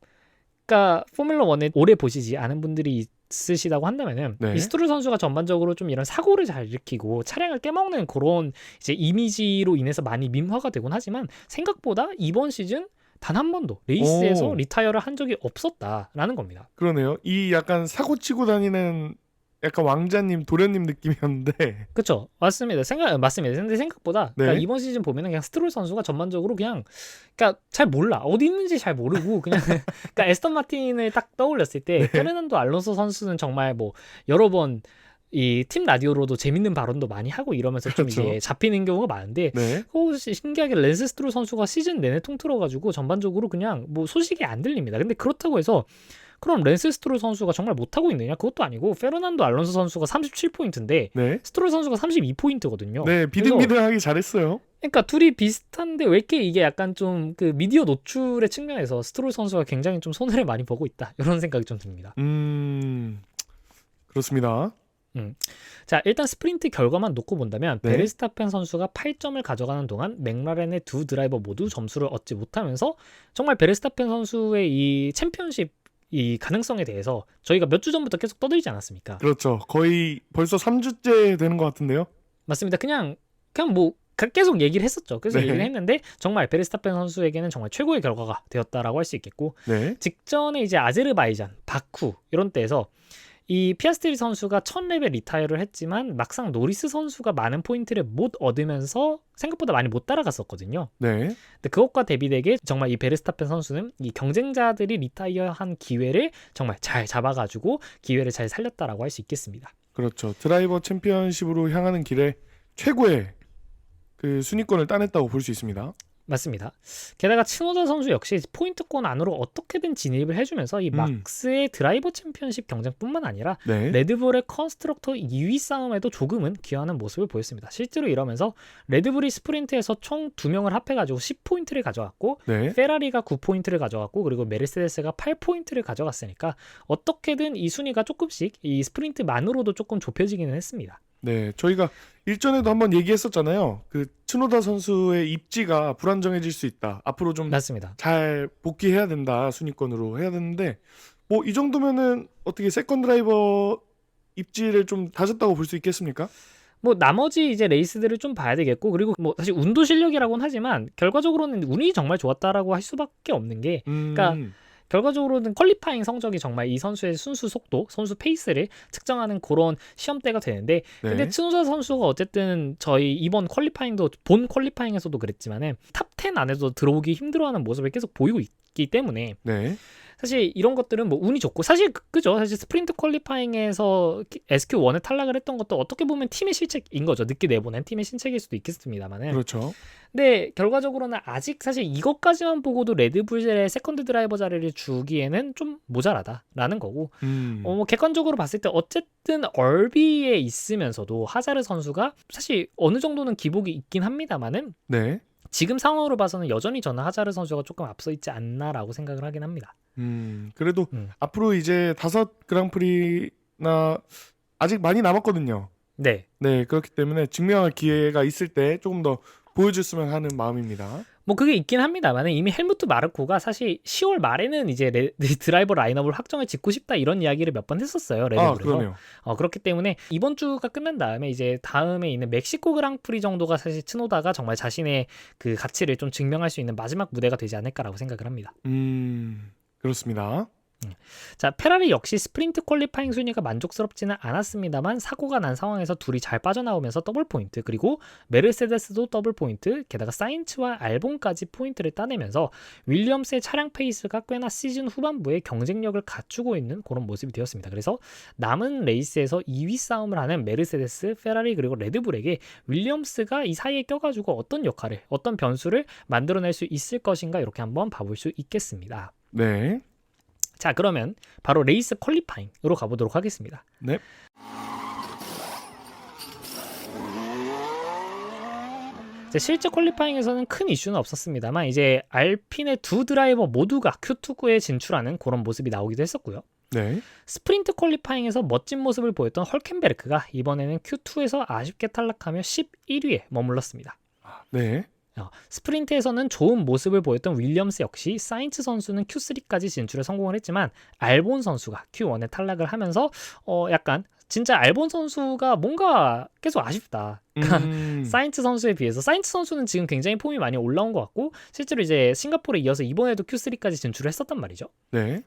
그러니까 포뮬러 1에 오래 보시지 않은 분들이 있으시다고 한다면은 네. 이 스트롤 선수가 전반적으로 좀 이런 사고를 잘 일으키고 차량을 깨먹는 그런 이제 이미지로 인해서 많이 밈화가 되곤 하지만 생각보다 이번 시즌 단 한 번도 레이스에서 리타이어를 한 적이 없었다라는 겁니다. 그러네요. 이 약간 사고 치고 다니는 약간 왕자님, 도련님 느낌이었는데. 그렇죠, 맞습니다. 맞습니다. 근데 생각보다 네. 그러니까 이번 시즌 보면은 그냥 스트롤 선수가 전반적으로 그냥 그러니까 잘 몰라, 어디 있는지 잘 모르고 그냥 그러니까 에스턴 마틴을 딱 떠올렸을 때 페르난도 알론소 선수는 정말 뭐 여러 번 이 팀 라디오로도 재밌는 발언도 많이 하고 이러면서 좀 그렇죠. 이제 잡히는 경우가 많은데, 네. 신기하게 랜스 스트롤 선수가 시즌 내내 통틀어가지고 전반적으로 그냥 뭐 소식이 안 들립니다. 근데 그렇다고 해서 그럼 랜스 스트롤 선수가 정말 못하고 있느냐? 그것도 아니고 페르난도 알론소 선수가 37포인트인데 네. 스트롤 선수가 32포인트거든요. 네, 비등비등하게 잘했어요. 그러니까 둘이 비슷한데 왜 이렇게 이게 약간 좀 그 미디어 노출의 측면에서 스트롤 선수가 굉장히 좀 손해를 많이 보고 있다. 이런 생각이 좀 듭니다. 그렇습니다. 자, 일단 스프린트 결과만 놓고 본다면 네. 베르스타펜 선수가 8점을 가져가는 동안 맥라렌의 두 드라이버 모두 점수를 얻지 못하면서 정말 베르스타펜 선수의 이 챔피언십 이 가능성에 대해서 저희가 몇 주 전부터 계속 떠들지 않았습니까? 그렇죠. 거의 벌써 3주째 되는 것 같은데요. 맞습니다. 그냥 뭐 계속 얘기를 했었죠. 그래서 네. 얘기를 했는데 정말 베르스타펜 선수에게는 정말 최고의 결과가 되었다라고 할 수 있겠고, 네. 직전에 이제 아제르바이잔, 바쿠 이런 때에서 이 피아스트리 선수가 1000레벨 리타이어를 했지만 막상 노리스 선수가 많은 포인트를 못 얻으면서 생각보다 많이 못 따라갔었거든요. 네. 근데 그것과 대비되게 정말 이 베르스타펜 선수는 이 경쟁자들이 리타이어한 기회를 정말 잘 잡아가지고 기회를 잘 살렸다라고 할 수 있겠습니다. 그렇죠. 드라이버 챔피언십으로 향하는 길에 최고의 그 순위권을 따냈다고 볼 수 있습니다. 맞습니다. 게다가 츠노다 선수 역시 포인트권 안으로 어떻게든 진입을 해주면서 이 막스의 드라이버 챔피언십 경쟁뿐만 아니라 네. 레드불의 컨스트럭터 2위 싸움에도 조금은 기여하는 모습을 보였습니다. 실제로 이러면서 레드불이 스프린트에서 총 2명을 합해가지고 10포인트를 가져갔고 네. 페라리가 9포인트를 가져갔고 그리고 메르세데스가 8포인트를 가져갔으니까 어떻게든 이 순위가 조금씩 이 스프린트만으로도 조금 좁혀지기는 했습니다. 네, 저희가 일전에도 한번 얘기했었잖아요. 그 츠노다 선수의 입지가 불안정해질 수 있다. 앞으로 좀 맞습니다. 잘 복귀해야 된다. 순위권으로 해야 되는데 뭐 이 정도면은 어떻게 세컨 드라이버 입지를 좀 다졌다고 볼 수 있겠습니까? 뭐 나머지 이제 레이스들을 좀 봐야 되겠고 그리고 뭐 사실 운도 실력이라고는 하지만 결과적으로는 운이 정말 좋았다라고 할 수밖에 없는 게 그러니까 결과적으로는 퀄리파잉 성적이 정말 이 선수의 순수 속도, 선수 페이스를 측정하는 그런 시험대가 되는데 네. 근데 츠노다 선수가 어쨌든 저희 이번 퀄리파잉도 본 퀄리파잉에서도 그랬지만은 탑 10 안에서 들어오기 힘들어하는 모습을 계속 보이고 있기 때문에 네. 사실 이런 것들은 뭐 운이 좋고 사실 그죠. 사실 스프린트 퀄리파잉에서 SQ1에 탈락을 했던 것도 어떻게 보면 팀의 실책인 거죠. 늦게 내보낸 팀의 실책일 수도 있겠습니다만은. 그렇죠. 근데 결과적으로는 아직 사실 이것까지만 보고도 레드불의 세컨드 드라이버 자리를 주기에는 좀 모자라다라는 거고 뭐 객관적으로 봤을 때 어쨌든 얼비에 있으면서도 하자르 선수가 사실 어느 정도는 기복이 있긴 합니다만은 네. 지금 상황으로 봐서는 여전히 저는 하자르 선수가 조금 앞서 있지 않나라고 생각을 하긴 합니다. 그래도 앞으로 이제 5 그랑프리나 아직 많이 남았거든요. 네. 네, 그렇기 때문에 증명할 기회가 있을 때 조금 더 보여줬으면 하는 마음입니다. 뭐 그게 있긴 합니다만 이미 헬무트 마르코가 사실 10월 말에는 이제 드라이버 라인업을 확정을 짓고 싶다 이런 이야기를 몇 번 했었어요. 레드불에서. 그러네요. 그렇기 때문에 이번 주가 끝난 다음에 이제 다음에 있는 멕시코 그랑프리 정도가 사실 츠노다가 정말 자신의 그 가치를 좀 증명할 수 있는 마지막 무대가 되지 않을까라고 생각을 합니다. 그렇습니다. 자, 페라리 역시 스프린트 퀄리파잉 순위가 만족스럽지는 않았습니다만 사고가 난 상황에서 둘이 잘 빠져나오면서 더블 포인트 그리고 메르세데스도 더블 포인트 게다가 사인츠와 알본까지 포인트를 따내면서 윌리엄스의 차량 페이스가 꽤나 시즌 후반부에 경쟁력을 갖추고 있는 그런 모습이 되었습니다. 그래서 남은 레이스에서 2위 싸움을 하는 메르세데스, 페라리 그리고 레드불에게 윌리엄스가 이 사이에 껴가지고 어떤 역할을 어떤 변수를 만들어낼 수 있을 것인가 이렇게 한번 봐볼 수 있겠습니다. 네. 자, 그러면 바로 레이스 퀄리파잉으로 가보도록 하겠습니다. 네. 실제 퀄리파잉에서는 큰 이슈는 없었습니다만 이제 알핀의 두 드라이버 모두가 Q2에 진출하는 그런 모습이 나오기도 했었고요. 네. 스프린트 퀄리파잉에서 멋진 모습을 보였던 헐켄베르크가 이번에는 Q2에서 아쉽게 탈락하며 11위에 머물렀습니다. 네. 스프린트에서는 좋은 모습을 보였던 윌리엄스 역시 사인츠 선수는 Q3까지 진출에 성공을 했지만 알본 선수가 Q1에 탈락을 하면서 약간 진짜 알본 선수가 뭔가 계속 아쉽다. 사인츠 선수에 비해서 사인츠 선수는 지금 굉장히 폼이 많이 올라온 것 같고 실제로 이제 싱가포르에 이어서 이번에도 Q3까지 진출을 했었단 말이죠. 네.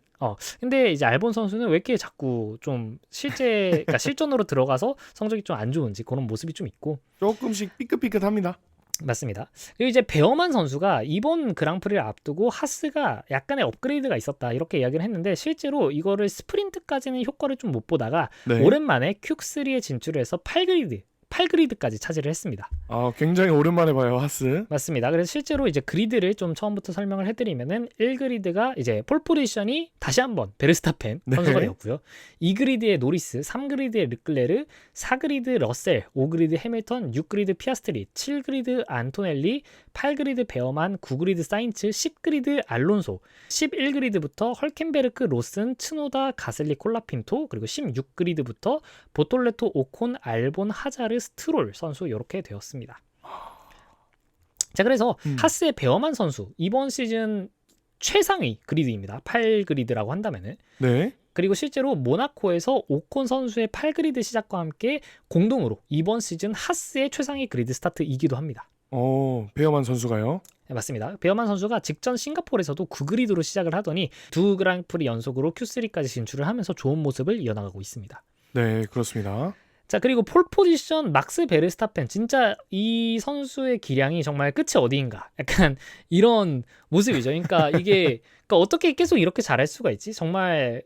근데 이제 알본 선수는 왜 이렇게 자꾸 좀 그러니까 실전으로 들어가서 성적이 좀 안 좋은지 그런 모습이 좀 있고 조금씩 삐끗삐끗합니다. 맞습니다. 그리고 이제 베어만 선수가 이번 그랑프리를 앞두고 하스가 약간의 업그레이드가 있었다 이렇게 이야기를 했는데 실제로 이거를 스프린트까지는 효과를 좀 못 보다가 네. 오랜만에 Q3에 진출을 해서 8그리드까지 차지를 했습니다. 굉장히 오랜만에 봐요, 하스. 맞습니다. 그래서 실제로 이제 그리드를 좀 처음부터 설명을 해드리면은 1그리드가 이제 폴 포지션이 다시 한번 베르스타펜 선수가 되었고요. 2그리드의 노리스, 3그리드의 르클레르, 4그리드 러셀, 5그리드 해밀턴, 6그리드 피아스트리, 7그리드 안토넬리, 8그리드 베어만, 9그리드 사인츠, 10그리드 알론소, 11그리드부터 헐켄베르크, 로슨, 츠노다, 가슬리, 콜라핀토, 그리고 16그리드부터 보톨레토, 오콘, 알본, 하자르, 스트롤 선수 이렇게 되었습니다. 자, 그래서 하스의 베어만 선수 이번 시즌 최상위 그리드입니다. 8그리드라고 한다면은. 네. 그리고 실제로 모나코에서 오콘 선수의 8그리드 시작과 함께 공동으로 이번 시즌 하스의 최상위 그리드 스타트이기도 합니다. 베어만 선수가요? 네, 맞습니다. 베어만 선수가 직전 싱가포르에서도 9그리드로 시작을 하더니 두 그랑프리 연속으로 Q3까지 진출을 하면서 좋은 모습을 이어나가고 있습니다. 네, 그렇습니다. 자, 그리고 폴 포지션 막스 베르스타펜, 진짜 이 선수의 기량이 정말 끝이 어디인가, 약간 이런 모습이죠. 그러니까 이게 그러니까 어떻게 계속 이렇게 잘할 수가 있지? 정말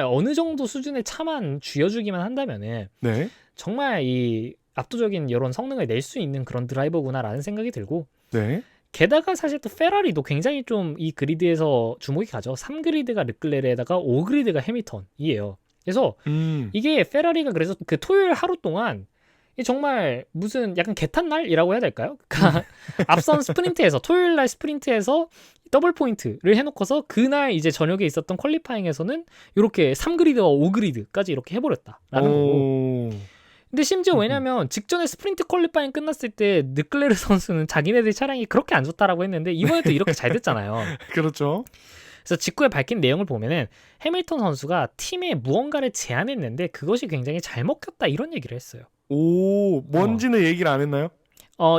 어느 정도 수준의 차만 쥐어주기만 한다면은 네. 정말 이 압도적인 이런 성능을 낼 수 있는 그런 드라이버구나라는 생각이 들고, 네. 게다가 사실 또 페라리도 굉장히 좀 이 그리드에서 주목이 가죠. 3그리드가 르클레르에다가 5그리드가 해밀턴이에요. 그래서 이게 페라리가 그래서 그 토요일 하루 동안 이 정말 무슨 약간 개탄날이라고 해야 될까요? 그러니까 앞선 스프린트에서 토요일 날 스프린트에서 더블 포인트를 해놓고서 그날 이제 저녁에 있었던 퀄리파잉에서는 이렇게 3그리드와 5그리드까지 이렇게 해버렸다라는 거고. 근데 심지어 왜냐면 직전에 스프린트 퀄리파잉 끝났을 때 르클레르 선수는 자기네들 차량이 그렇게 안 좋다라고 했는데 이번에도 이렇게 잘 됐잖아요. 그렇죠. 그래서 직후에 밝힌 내용을 보면은 해밀턴 선수가 팀에 무언가를 제안했는데 그것이 굉장히 잘 먹혔다 이런 얘기를 했어요. 뭔지는 얘기를 안 했나요?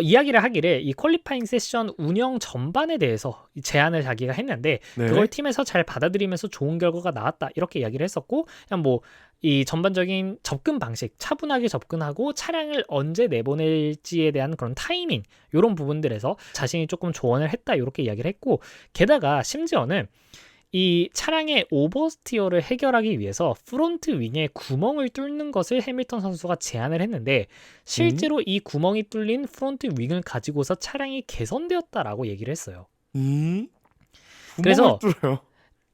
이야기를 하기를 이 퀄리파잉 세션 운영 전반에 대해서 이 제안을 자기가 했는데 네. 그걸 팀에서 잘 받아들이면서 좋은 결과가 나왔다 이렇게 이야기를 했었고, 그냥 뭐 이 전반적인 접근 방식, 차분하게 접근하고 차량을 언제 내보낼지에 대한 그런 타이밍 이런 부분들에서 자신이 조금 조언을 했다 이렇게 이야기를 했고, 게다가 심지어는 이 차량의 오버스티어를 해결하기 위해서 프론트 윙에 구멍을 뚫는 것을 해밀턴 선수가 제안을 했는데 실제로 이 구멍이 뚫린 프론트 윙을 가지고서 차량이 개선되었다라고 얘기를 했어요. 그래서 뚫어요.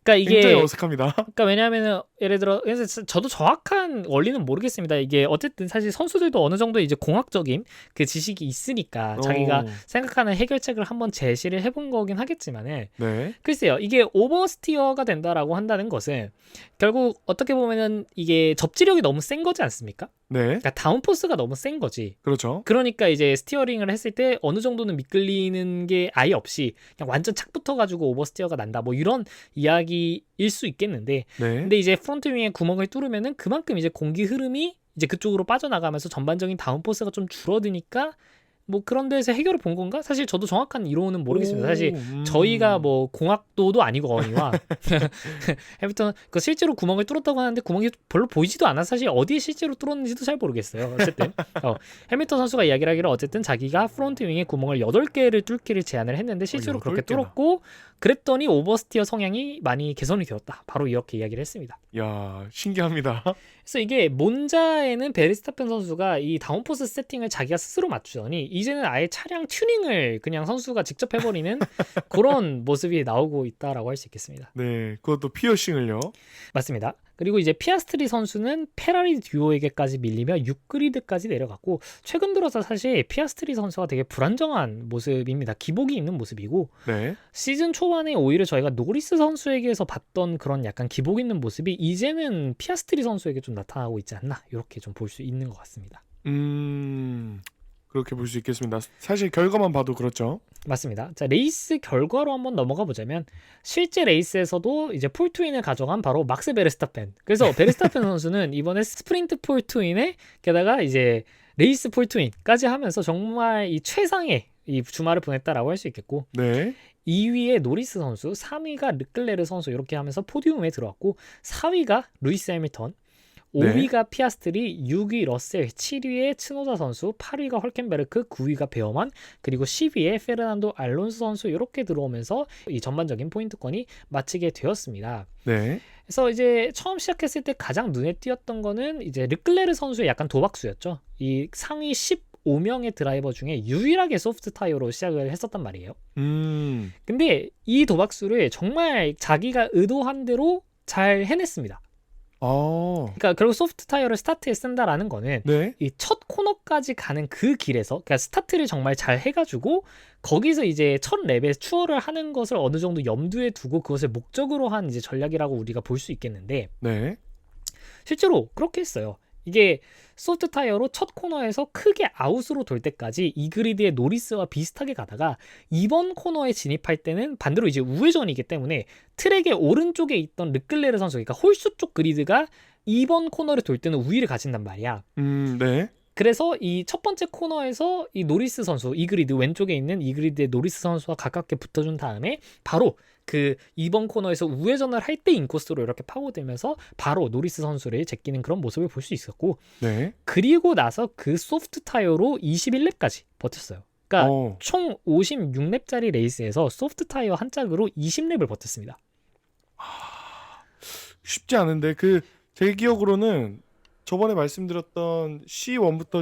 그러니까 이게 굉장히 어색합니다. 그러니까 왜냐하면은 예를 들어 저도 정확한 원리는 모르겠습니다. 이게 어쨌든 사실 선수들도 어느 정도 이제 공학적인 그 지식이 있으니까 자기가 생각하는 해결책을 한번 제시를 해본 거긴 하겠지만은 네. 글쎄요, 이게 오버스티어가 된다라고 한다는 것은 결국 어떻게 보면은 이게 접지력이 너무 센 거지 않습니까? 네. 그러니까 다운포스가 너무 센 거지. 그렇죠. 그러니까 이제 스티어링을 했을 때 어느 정도는 미끌리는 게 아예 없이 그냥 완전 착 붙어가지고 오버스티어가 난다. 뭐 이런 이야기일 수 있겠는데, 네. 근데 이제 프론트 윙에 구멍을 뚫으면은 그만큼 이제 공기 흐름이 이제 그쪽으로 빠져나가면서 전반적인 다운포스가 좀 줄어드니까 뭐 그런 데서 해결을 본 건가? 사실 저도 정확한 이론은 모르겠습니다. 사실 저희가 뭐 공학도도 아니거니와 해밀턴 그 실제로 구멍을 뚫었다고 하는데 구멍이 별로 보이지도 않아. 사실 어디에 실제로 뚫었는지도 잘 모르겠어요. 어쨌든 해밀턴 선수가 이야기를 하기를 어쨌든 자기가 프론트 윙에 구멍을 8개를 뚫기를 제안을 했는데 실제로 그렇게 8개나. 뚫었고, 그랬더니 오버스티어 성향이 많이 개선이 되었다. 바로 이렇게 이야기를 했습니다. 야, 신기합니다. 그래서 이게 몬자에는 베르스타펜 선수가 이 다운포스 세팅을 자기가 스스로 맞추더니 이제는 아예 차량 튜닝을 그냥 선수가 직접 해버리는 그런 모습이 나오고 있다라고 할 수 있겠습니다. 네, 그것도 피어싱을요. 맞습니다. 그리고 이제 피아스트리 선수는 페라리 듀오에게까지 밀리며 6그리드까지 내려갔고, 최근 들어서 사실 피아스트리 선수가 되게 불안정한 모습입니다. 기복이 있는 모습이고, 네. 시즌 초반에 오히려 저희가 노리스 선수에게서 봤던 그런 약간 기복 있는 모습이 이제는 피아스트리 선수에게 좀 나타나고 있지 않나, 이렇게 좀 볼 수 있는 것 같습니다. 그렇게 볼 수 있겠습니다. 사실 결과만 봐도 그렇죠. 맞습니다. 자, 레이스 결과로 한번 넘어가 보자면 실제 레이스에서도 이제 폴트윈을 가져간 바로 막스 베르스타펜. 그래서 베르스타펜 선수는 이번에 스프린트 폴트윈에 게다가 이제 레이스 폴트윈까지 하면서 정말 이 최상의 이 주말을 보냈다라고 할 수 있겠고, 네. 2위에 노리스 선수, 3위가 르클레르 선수 이렇게 하면서 포디움에 들어왔고, 4위가 루이스 해밀턴, 5위가 피아스트리, 6위 러셀, 7위에 츠노다 선수, 8위가 헐켄베르크, 9위가 베어만, 그리고 10위에 페르난도 알론소 선수 이렇게 들어오면서 이 전반적인 포인트권이 마치게 되었습니다. 네. 그래서 이제 처음 시작했을 때 가장 눈에 띄었던 거는 이제 르클레르 선수의 약간 도박수였죠. 이 상위 15명의 드라이버 중에 유일하게 소프트 타이어로 시작을 했었단 말이에요. 근데 이 도박수를 정말 자기가 의도한 대로 잘 해냈습니다. 그러니까 결국 소프트 타이어를 스타트에 쓴다라는 거는 네. 이 첫 코너까지 가는 그 길에서, 그러니까 스타트를 정말 잘 해가지고 거기서 이제 첫 랩에 추월을 하는 것을 어느 정도 염두에 두고 그것을 목적으로 한 이제 전략이라고 우리가 볼 수 있겠는데, 네. 실제로 그렇게 했어요. 이게 소프트 타이어로 첫 코너에서 크게 아웃으로 돌 때까지 이 그리드의 노리스와 비슷하게 가다가 이번 코너에 진입할 때는 반대로 이제 우회전이기 때문에 트랙의 오른쪽에 있던 르클레르 선수, 그러니까 홀수 쪽 그리드가 이번 코너를 돌 때는 우위를 가진단 말이야. 네. 그래서 이 첫 번째 코너에서 이 노리스 선수, 이 그리드 왼쪽에 있는 이 그리드의 노리스 선수와 가깝게 붙어준 다음에 바로 그 2번 코너에서 우회전을 할 때 인코스로 이렇게 파고들면서 바로 노리스 선수를 제끼는 그런 모습을 볼 수 있었고, 네. 그리고 나서 그 소프트 타이어로 21랩까지 버텼어요. 그러니까 총 56랩짜리 레이스에서 소프트 타이어 한 짝으로 20랩을 버텼습니다. 쉽지 않은데 제 기억으로는 저번에 말씀드렸던 C1부터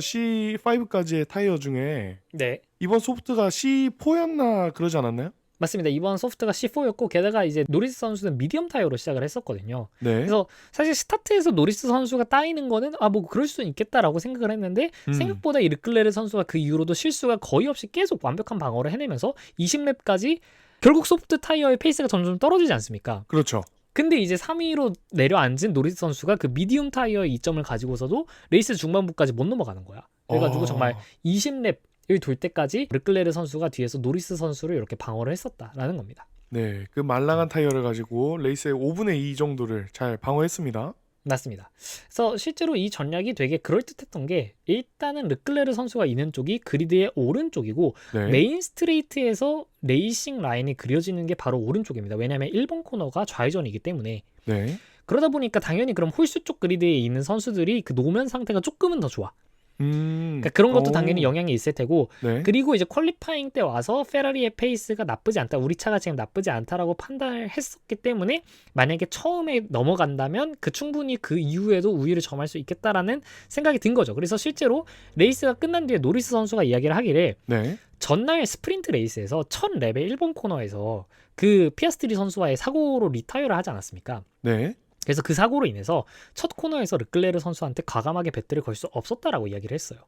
C5까지의 타이어 중에 네. 이번 소프트가 C4였나 그러지 않았나요? 맞습니다. 이번 소프트가 C4였고 게다가 이제 노리스 선수는 미디엄 타이어로 시작을 했었거든요. 네. 그래서 사실 스타트에서 노리스 선수가 따이는 거는 뭐 그럴 수는 있겠다라고 생각을 했는데 생각보다 이 르클레르 선수가 그 이후로도 실수가 거의 없이 계속 완벽한 방어를 해내면서 20랩까지 결국 소프트 타이어의 페이스가 점점 떨어지지 않습니까? 그렇죠. 근데 이제 3위로 내려앉은 노리스 선수가 그 미디움 타이어의 이점을 가지고서도 레이스 중반부까지 못 넘어가는 거야. 그래가지고 정말 20랩 돌 때까지 르클레르 선수가 뒤에서 노리스 선수를 이렇게 방어를 했었다라는 겁니다. 네, 그 말랑한 타이어를 가지고 레이스의 5분의 2 정도를 잘 방어했습니다. 맞습니다. 그래서 실제로 이 전략이 되게 그럴듯했던 게 일단은 르클레르 선수가 있는 쪽이 그리드의 오른쪽이고 네. 메인 스트레이트에서 레이싱 라인이 그려지는 게 바로 오른쪽입니다. 왜냐하면 1번 코너가 좌회전이기 때문에. 네. 그러다 보니까 당연히 그럼 홀수 쪽 그리드에 있는 선수들이 그 노면 상태가 조금은 더 좋아. 그러니까 그런 것도 당연히 영향이 있을 테고, 네. 그리고 이제 퀄리파잉 때 와서 페라리의 페이스가 나쁘지 않다, 우리 차가 지금 나쁘지 않다라고 판단을 했었기 때문에 만약에 처음에 넘어간다면 충분히 그 이후에도 우위를 점할 수 있겠다라는 생각이 든 거죠. 그래서 실제로 레이스가 끝난 뒤에 노리스 선수가 이야기를 하기를 네. 전날 스프린트 레이스에서 첫 랩의 1번 코너에서 그 피아스트리 선수와의 사고로 리타이어를 하지 않았습니까? 네. 그래서 그 사고로 인해서 첫 코너에서 르클레르 선수한테 과감하게 배트를 걸 수 없었다라고 이야기를 했어요.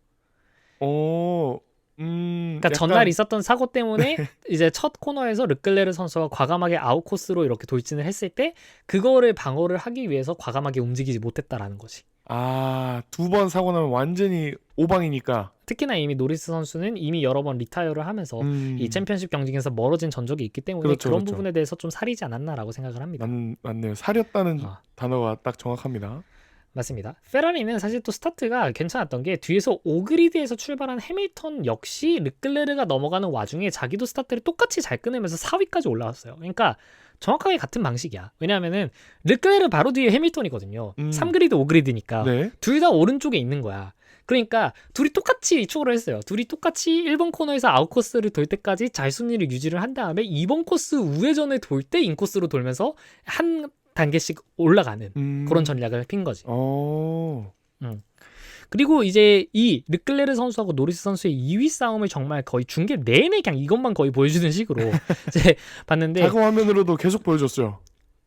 그러니까 약간... 전날 있었던 사고 때문에 이제 첫 코너에서 르클레르 선수가 과감하게 아웃코스로 이렇게 돌진을 했을 때 그거를 방어를 하기 위해서 과감하게 움직이지 못했다라는 거지. 두 번 사고 나면 완전히 오방이니까. 특히나 이미 노리스 선수는 이미 여러 번 리타이어를 하면서 이 챔피언십 경쟁에서 멀어진 전적이 있기 때문에 그런 부분에 대해서 좀 사리지 않았나라고 생각을 합니다. 맞네요. 사렸다는 단어가 딱 정확합니다. 맞습니다. 페라리는 사실 또 스타트가 괜찮았던 게 뒤에서 5그리드에서 출발한 해밀턴 역시 르클레르가 넘어가는 와중에 자기도 스타트를 똑같이 잘 끊으면서 4위까지 올라왔어요. 그러니까 정확하게 같은 방식이야. 왜냐하면은 르클레르 바로 뒤에 해밀턴이거든요. 3그리드 5그리드니까 네. 둘 다 오른쪽에 있는 거야. 그러니까 둘이 똑같이 추월을 했어요. 둘이 똑같이 1번 코너에서 아웃코스를 돌 때까지 잘 순위를 유지를 한 다음에 2번 코스 우회전을 돌 때 인코스로 돌면서 한 단계씩 올라가는 그런 전략을 핀 거지. 그리고 이제 이 르클레르 선수하고 노리스 선수의 2위 싸움을 정말 거의 중계 내내 그냥 이것만 거의 보여주는 식으로 이제 봤는데, 작은 화면으로도 계속 보여줬어요.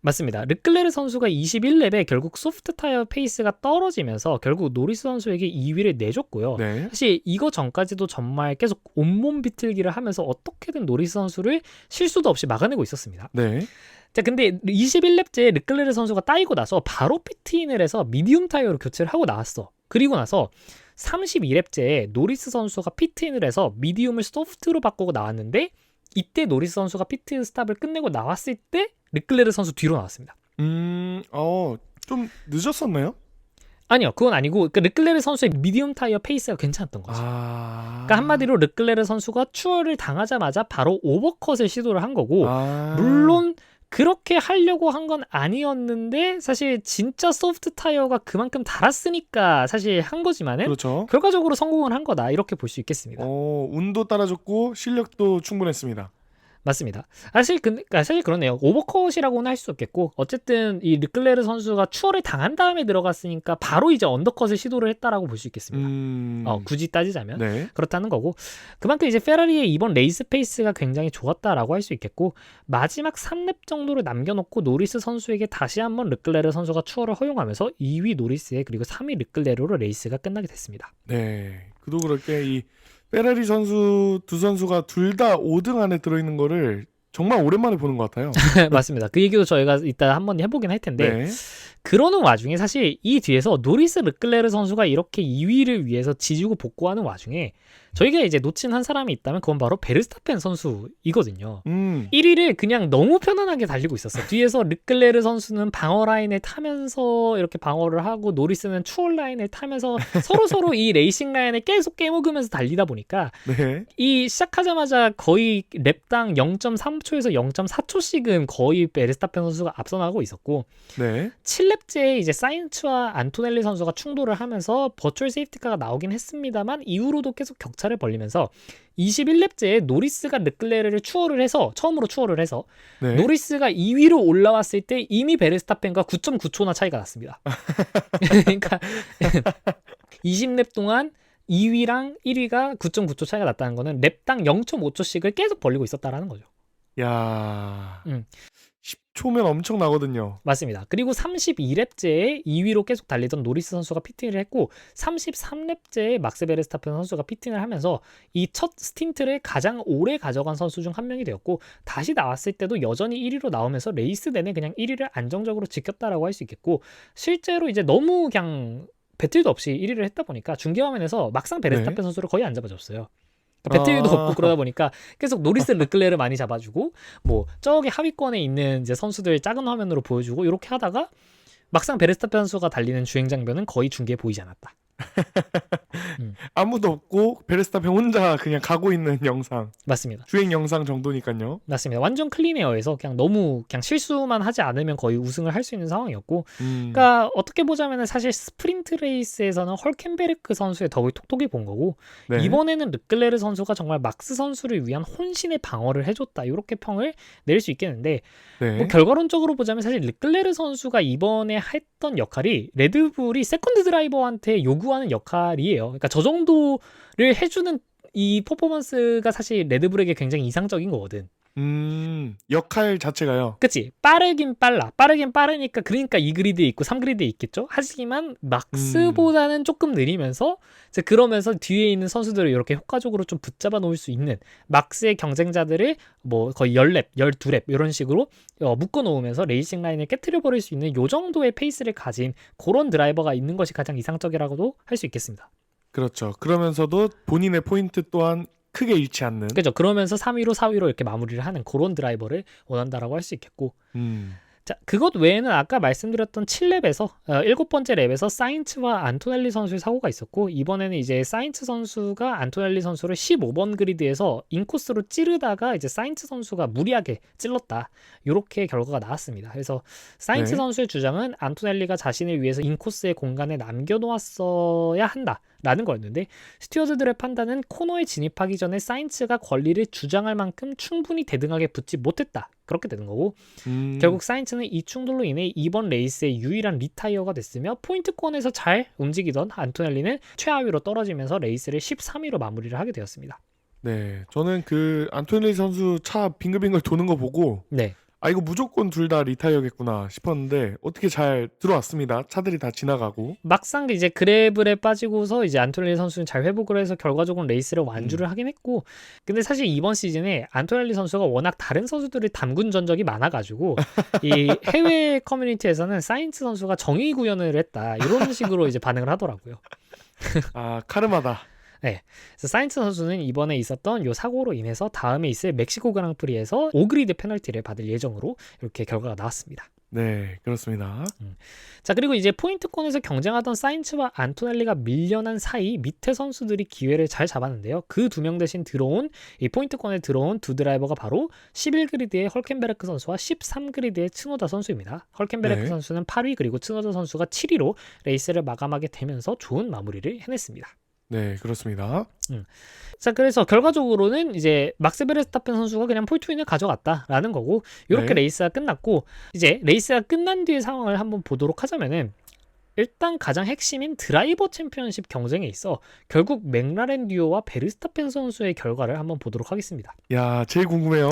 맞습니다. 르클레르 선수가 21랩에 결국 소프트 타이어 페이스가 떨어지면서 결국 노리스 선수에게 2위를 내줬고요. 네. 사실 이거 전까지도 정말 계속 온몸 비틀기를 하면서 어떻게든 노리스 선수를 실수도 없이 막아내고 있었습니다. 네. 자, 근데 21랩째 르클레르 선수가 따이고 나서 바로 피트인을 해서 미디움 타이어로 교체를 하고 나왔어. 그리고 나서 32랩째에 노리스 선수가 피트인을 해서 미디움을 소프트로 바꾸고 나왔는데, 이때 노리스 선수가 피트 스탑을 끝내고 나왔을 때 르클레르 선수 뒤로 나왔습니다. 좀 늦었었나요? 아니요, 그건 아니고 르클레르 선수의 미디움 타이어 페이스가 괜찮았던 거죠. 그러니까 한마디로 르클레르 선수가 추월을 당하자마자 바로 오버컷을 시도를 한 거고, 물론 그렇게 하려고 한 건 아니었는데 사실 진짜 소프트 타이어가 그만큼 달았으니까 사실 한 거지만은, 그렇죠. 결과적으로 성공을 한 거다, 이렇게 볼 수 있겠습니다. 운도 따라줬고 실력도 충분했습니다. 맞습니다. 사실 그렇네요. 오버컷이라고는 할 수 없겠고, 어쨌든 이 르클레르 선수가 추월을 당한 다음에 들어갔으니까 바로 이제 언더컷을 시도를 했다라고 볼 수 있겠습니다. 굳이 따지자면 네. 그렇다는 거고, 그만큼 이제 페라리의 이번 레이스 페이스가 굉장히 좋았다라고 할 수 있겠고, 마지막 3렙 정도를 남겨놓고 노리스 선수에게 다시 한번 르클레르 선수가 추월을 허용하면서 2위 노리스에 그리고 3위 르클레르로 레이스가 끝나게 됐습니다. 네. 그도 그렇게 이 페라리 선수 두 선수가 둘 다 5등 안에 들어있는 거를 정말 오랜만에 보는 것 같아요. 맞습니다. 그 얘기도 저희가 이따 한번 해보긴 할 텐데, 그러는 와중에 사실 이 뒤에서 노리스 르클레르 선수가 이렇게 2위를 위해서 지지고 복구하는 와중에 저희가 이제 놓친 한 사람이 있다면 그건 바로 베르스타펜 선수이거든요. 1위를 그냥 너무 편안하게 달리고 있었어. 뒤에서 르클레르 선수는 방어 라인을 타면서 이렇게 방어를 하고 노리스는 추월 라인을 타면서 서로 이 레이싱 라인을 계속 깨먹으면서 달리다 보니까 네. 이 시작하자마자 거의 랩당 0.3초에서 0.4초씩은 거의 베르스타펜 선수가 앞서 나가고 있었고 네. 7렙째에 이제 사인츠와 안토넬리 선수가 충돌을 하면서 버추얼 세이프티카가 나오긴 했습니다만 이후로도 계속 격차를 벌리면서 21렙째에 노리스가 르클레르를 처음으로 추월을 해서 네. 노리스가 2위로 올라왔을 때 이미 베르스타펜과 9.9초나 차이가 났습니다. 그러니까 20렙 동안 2위랑 1위가 9.9초 차이가 났다는 거는 랩당 0.5초씩을 계속 벌리고 있었다라는 거죠. 야. 10초면 엄청 나거든요. 맞습니다. 그리고 32렙째에 2위로 계속 달리던 노리스 선수가 피팅을 했고 33렙째에 막스 베르스타펜 선수가 피팅을 하면서 이 첫 스틴트를 가장 오래 가져간 선수 중 한 명이 되었고 다시 나왔을 때도 여전히 1위로 나오면서 레이스 내내 그냥 1위를 안정적으로 지켰다라고 할 수 있겠고 실제로 이제 너무 그냥 배틀도 없이 1위를 했다 보니까 중계 화면에서 막상 베르스타펜 네. 선수를 거의 안 잡아줬어요. 배틀도 없고 그러다 보니까 계속 노리스 르클레르 많이 잡아주고 뭐 저기 하위권에 있는 이제 선수들 작은 화면으로 보여주고 이렇게 하다가 막상 베르스타펜 선수가 달리는 주행 장면은 거의 중계에 보이지 않았다. 아무도 없고 베르스타펜 혼자 그냥 가고 있는 영상. 맞습니다. 주행 영상 정도니까요. 맞습니다. 완전 클린에어에서 그냥 너무 그냥 실수만 하지 않으면 거의 우승을 할 수 있는 상황이었고 그러니까 어떻게 보자면 사실 스프린트 레이스에서는 헐켄베르크 선수의 덕을 톡톡히 본 거고 네. 이번에는 르클레르 선수가 정말 막스 선수를 위한 혼신의 방어를 해줬다 이렇게 평을 내릴 수 있겠는데 네. 뭐 결과론적으로 보자면 사실 르클레르 선수가 이번에 했던 역할이 레드불이 세컨드 드라이버한테 요구하는 역할이에요. 그러니까 저 정도를 해주는 이 퍼포먼스가 사실 레드불에게 굉장히 이상적인 거거든. 역할 자체가요. 그치? 빠르긴 빨라. 빠르긴 빠르니까 그러니까 2그리드에 있고 3그리드에 있겠죠? 하지만 막스보다는 조금 느리면서 이제 그러면서 뒤에 있는 선수들을 이렇게 효과적으로 좀 붙잡아 놓을 수 있는 막스의 경쟁자들을 뭐 거의 10렙, 12렙 이런 식으로 묶어 놓으면서 레이싱 라인을 깨트려 버릴 수 있는 요 정도의 페이스를 가진 그런 드라이버가 있는 것이 가장 이상적이라고도 할 수 있겠습니다. 그렇죠. 그러면서도 본인의 포인트 또한 크게 잃지 않는. 그죠? 그러면서 3위로 4위로 이렇게 마무리를 하는 그런 드라이버를 원한다라고 할 수 있겠고 자, 그것 외에는 아까 말씀드렸던 7렙에서 7번째 랩에서 사인츠와 안토넬리 선수의 사고가 있었고 이번에는 이제 사인츠 선수가 안토넬리 선수를 15번 그리드에서 인코스로 찌르다가 이제 사인츠 선수가 무리하게 찔렀다. 이렇게 결과가 나왔습니다. 그래서 사인츠 네. 선수의 주장은 안토넬리가 자신을 위해서 인코스의 공간에 남겨놓았어야 한다. 라는 거였는데 스튜어드들의 판단은 코너에 진입하기 전에 사인츠가 권리를 주장할 만큼 충분히 대등하게 붙지 못했다. 그렇게 되는 거고 결국 사인츠는 이 충돌로 인해 이번 레이스의 유일한 리타이어가 됐으며 포인트권에서 잘 움직이던 안토넬리는 최하위로 떨어지면서 레이스를 13위로 마무리를 하게 되었습니다. 네, 저는 그 안토넬리 선수 차 빙글빙글 도는 거 보고 네. 아 이거 무조건 둘 다 리타이어겠구나 싶었는데 어떻게 잘 들어왔습니다. 차들이 다 지나가고. 막상 이제 그래블에 빠지고서 이제 안토넬리 선수는 잘 회복을 해서 결과적으로 레이스를 완주를 하긴 했고 근데 사실 이번 시즌에 안토넬리 선수가 워낙 다른 선수들을 담근 전적이 많아가지고 이 해외 커뮤니티에서는 사인츠 선수가 정의 구현을 했다 이런 식으로 이제 반응을 하더라고요. 아 카르마다. 네, 그래서 사인츠 선수는 이번에 있었던 이 사고로 인해서 다음에 있을 멕시코 그랑프리에서 5그리드 페널티를 받을 예정으로 이렇게 결과가 나왔습니다. 네, 그렇습니다. 자, 그리고 이제 포인트권에서 경쟁하던 사인츠와 안토넬리가 밀려난 사이 밑에 선수들이 기회를 잘 잡았는데요. 그 두 명 대신 들어온 이 포인트권에 들어온 두 드라이버가 바로 11그리드의 헐켄베르크 선수와 13그리드의 츠노다 선수입니다. 헐켄베르크 네. 선수는 8위 그리고 츠노다 선수가 7위로 레이스를 마감하게 되면서 좋은 마무리를 해냈습니다. 네, 그렇습니다. 자, 그래서 결과적으로는 이제 막스 베르스타펜 선수가 그냥 폴트윈을 가져갔다라는 거고 이렇게 네. 레이스가 끝났고 이제 레이스가 끝난 뒤의 상황을 한번 보도록 하자면은 일단 가장 핵심인 드라이버 챔피언십 경쟁에 있어 결국 맥라렌 듀오와 베르스타펜 선수의 결과를 한번 보도록 하겠습니다. 야, 제일 궁금해요.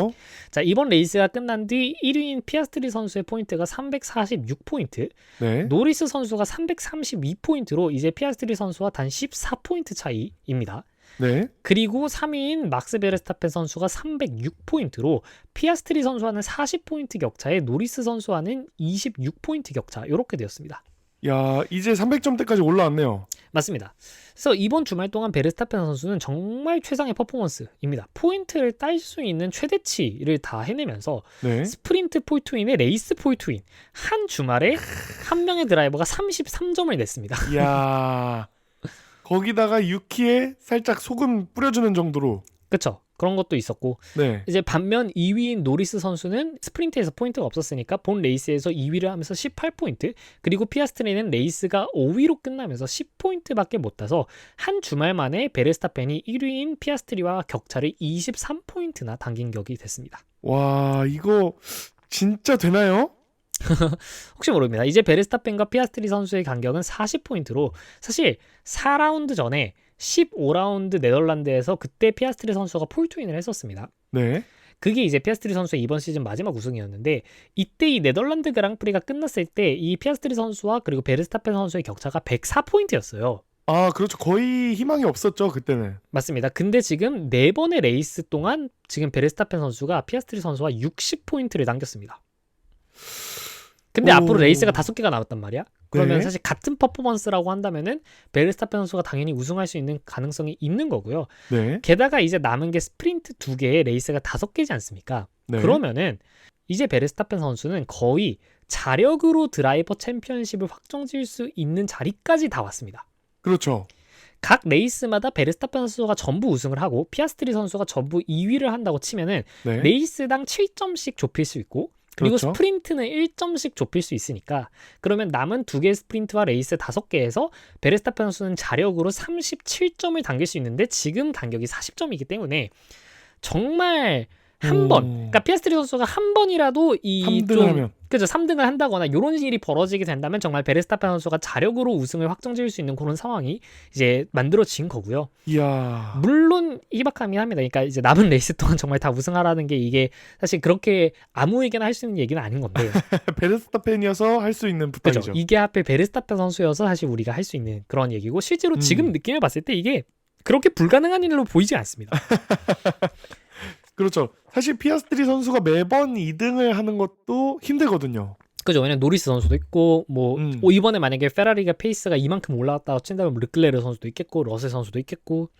자, 이번 레이스가 끝난 뒤 1위인 피아스트리 선수의 포인트가 346포인트, 네. 노리스 선수가 332포인트로 이제 피아스트리 선수와 단 14포인트 차이입니다. 네. 그리고 3위인 막스 베르스타펜 선수가 306포인트로 피아스트리 선수와는 40포인트 격차에 노리스 선수와는 26포인트 격차 이렇게 되었습니다. 야, 이제 300점대까지 올라왔네요. 맞습니다. 그래서 이번 주말 동안 베르스타펜 선수는 정말 최상의 퍼포먼스입니다. 포인트를 딸 수 있는 최대치를 다 해내면서 네. 스프린트 폴트윈에 레이스 폴트윈 한 주말에 한 명의 드라이버가 33점을 냈습니다. 이야. 거기다가 유키에 살짝 소금 뿌려주는 정도로. 그렇죠. 그런 것도 있었고 네. 이제 반면 2위인 노리스 선수는 스프린트에서 포인트가 없었으니까 본 레이스에서 2위를 하면서 18포인트, 그리고 피아스트리는 레이스가 5위로 끝나면서 10포인트밖에 못 따서 한 주말 만에 베르스타펜이 1위인 피아스트리와 격차를 23포인트나 당긴 격이 됐습니다. 와, 이거 진짜 되나요? 혹시 모릅니다. 이제 베르스타펜과 피아스트리 선수의 간격은 40포인트로 사실 4라운드 전에 15라운드 네덜란드에서 그때 피아스트리 선수가 폴트윈을 했었습니다. 네. 그게 이제 피아스트리 선수의 이번 시즌 마지막 우승이었는데, 이때 이 네덜란드 그랑프리가 끝났을 때 이 피아스트리 선수와 그리고 베르스타펜 선수의 격차가 104포인트였어요. 아, 그렇죠. 거의 희망이 없었죠, 그때는. 맞습니다. 근데 지금 4번의 레이스 동안 지금 베르스타펜 선수가 피아스트리 선수와 60포인트를 남겼습니다. 근데 오. 앞으로 레이스가 5개가 남았단 말이야. 그러면 네. 사실 같은 퍼포먼스라고 한다면은 베르스타펜 선수가 당연히 우승할 수 있는 가능성이 있는 거고요. 네. 게다가 이제 남은 게 스프린트 2개에 레이스가 5개지 않습니까? 네. 그러면은 이제 베르스타펜 선수는 거의 자력으로 드라이버 챔피언십을 확정지을 수 있는 자리까지 다 왔습니다. 그렇죠. 각 레이스마다 베르스타펜 선수가 전부 우승을 하고 피아스트리 선수가 전부 2위를 한다고 치면은 네. 레이스당 7점씩 좁힐 수 있고, 그리고 그렇죠. 스프린트는 1점씩 좁힐 수 있으니까, 그러면 남은 2개의 스프린트와 레이스 5개에서 베르스타펜 선수는 자력으로 37점을 당길 수 있는데 지금 간격이 40점이기 때문에 정말 한 번, 그러니까 피아스트리 선수가 한 번이라도 이 3등을 하면. 그죠, 3등을 한다거나 이런 일이 벌어지게 된다면 정말 베르스타펜 선수가 자력으로 우승을 확정지을 수 있는 그런 상황이 이제 만들어진 거고요. 이야. 물론 희박하긴 합니다. 그러니까 이제 남은 레이스 동안 정말 다 우승하라는 게 이게 사실 그렇게 아무에게나 할 수 있는 얘기는 아닌 건데. 베르스타펜이어서 할 수 있는 그죠. 부탁이죠. 이게 하필 베르스타펜 선수여서 사실 우리가 할 수 있는 그런 얘기고, 실제로 지금 느낌을 봤을 때 이게 그렇게 불가능한 일로 보이지 않습니다. 그렇죠. 사실 피아스트리 선수가 매번 2등을 하는 것도 힘들거든요. 그죠. 왜냐면 노리스 선수도 있고 뭐 이번에 만약에 페라리가 페이스가 이만큼 올라왔다고 친다면 르클레르 선수도 있겠고 러셀 선수도 있겠고,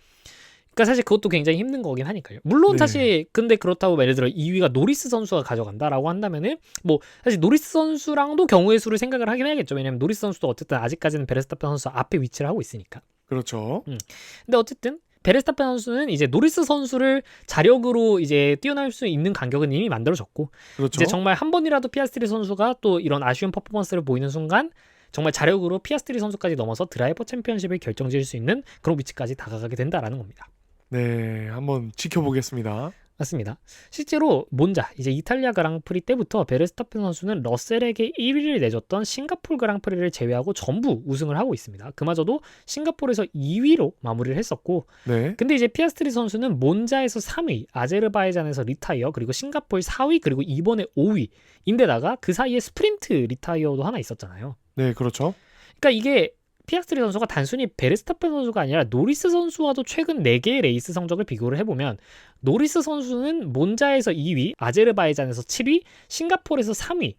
그러니까 사실 그것도 굉장히 힘든 거긴 하니까요. 물론 네. 사실 근데 그렇다고 예를 들어 2위가 노리스 선수가 가져간다라고 한다면은 뭐 사실 노리스 선수랑도 경우의 수를 생각을 하긴 해야겠죠. 왜냐면 노리스 선수도 어쨌든 아직까지는 베르스타펜 선수 앞에 위치를 하고 있으니까. 그렇죠. 근데 어쨌든 베르스타펜 선수는 이제 노리스 선수를 자력으로 이제 뛰어날 수 있는 간격은 이미 만들어졌고, 그렇죠. 이제 정말 한 번이라도 피아스트리 선수가 또 이런 아쉬운 퍼포먼스를 보이는 순간 정말 자력으로 피아스트리 선수까지 넘어서 드라이버 챔피언십을 결정지을 수 있는 그런 위치까지 다가가게 된다라는 겁니다. 네, 한번 지켜보겠습니다. 맞습니다. 실제로 몬자, 이제 이탈리아 그랑프리 때부터 베르스타펜 선수는 러셀에게 1위를 내줬던 싱가포르 그랑프리를 제외하고 전부 우승을 하고 있습니다. 그마저도 싱가포르에서 2위로 마무리를 했었고, 네. 근데 이제 피아스트리 선수는 몬자에서 3위, 아제르바이잔에서 리타이어, 그리고 싱가포르 4위, 그리고 이번에 5위인데다가 그 사이에 스프린트 리타이어도 하나 있었잖아요. 네, 그렇죠. 그러니까 이게 피아스트리 선수가 단순히 베르스타펜 선수가 아니라 노리스 선수와도 최근 4개의 레이스 성적을 비교를 해보면, 노리스 선수는 몬자에서 2위, 아제르바이잔에서 7위, 싱가포르에서 3위,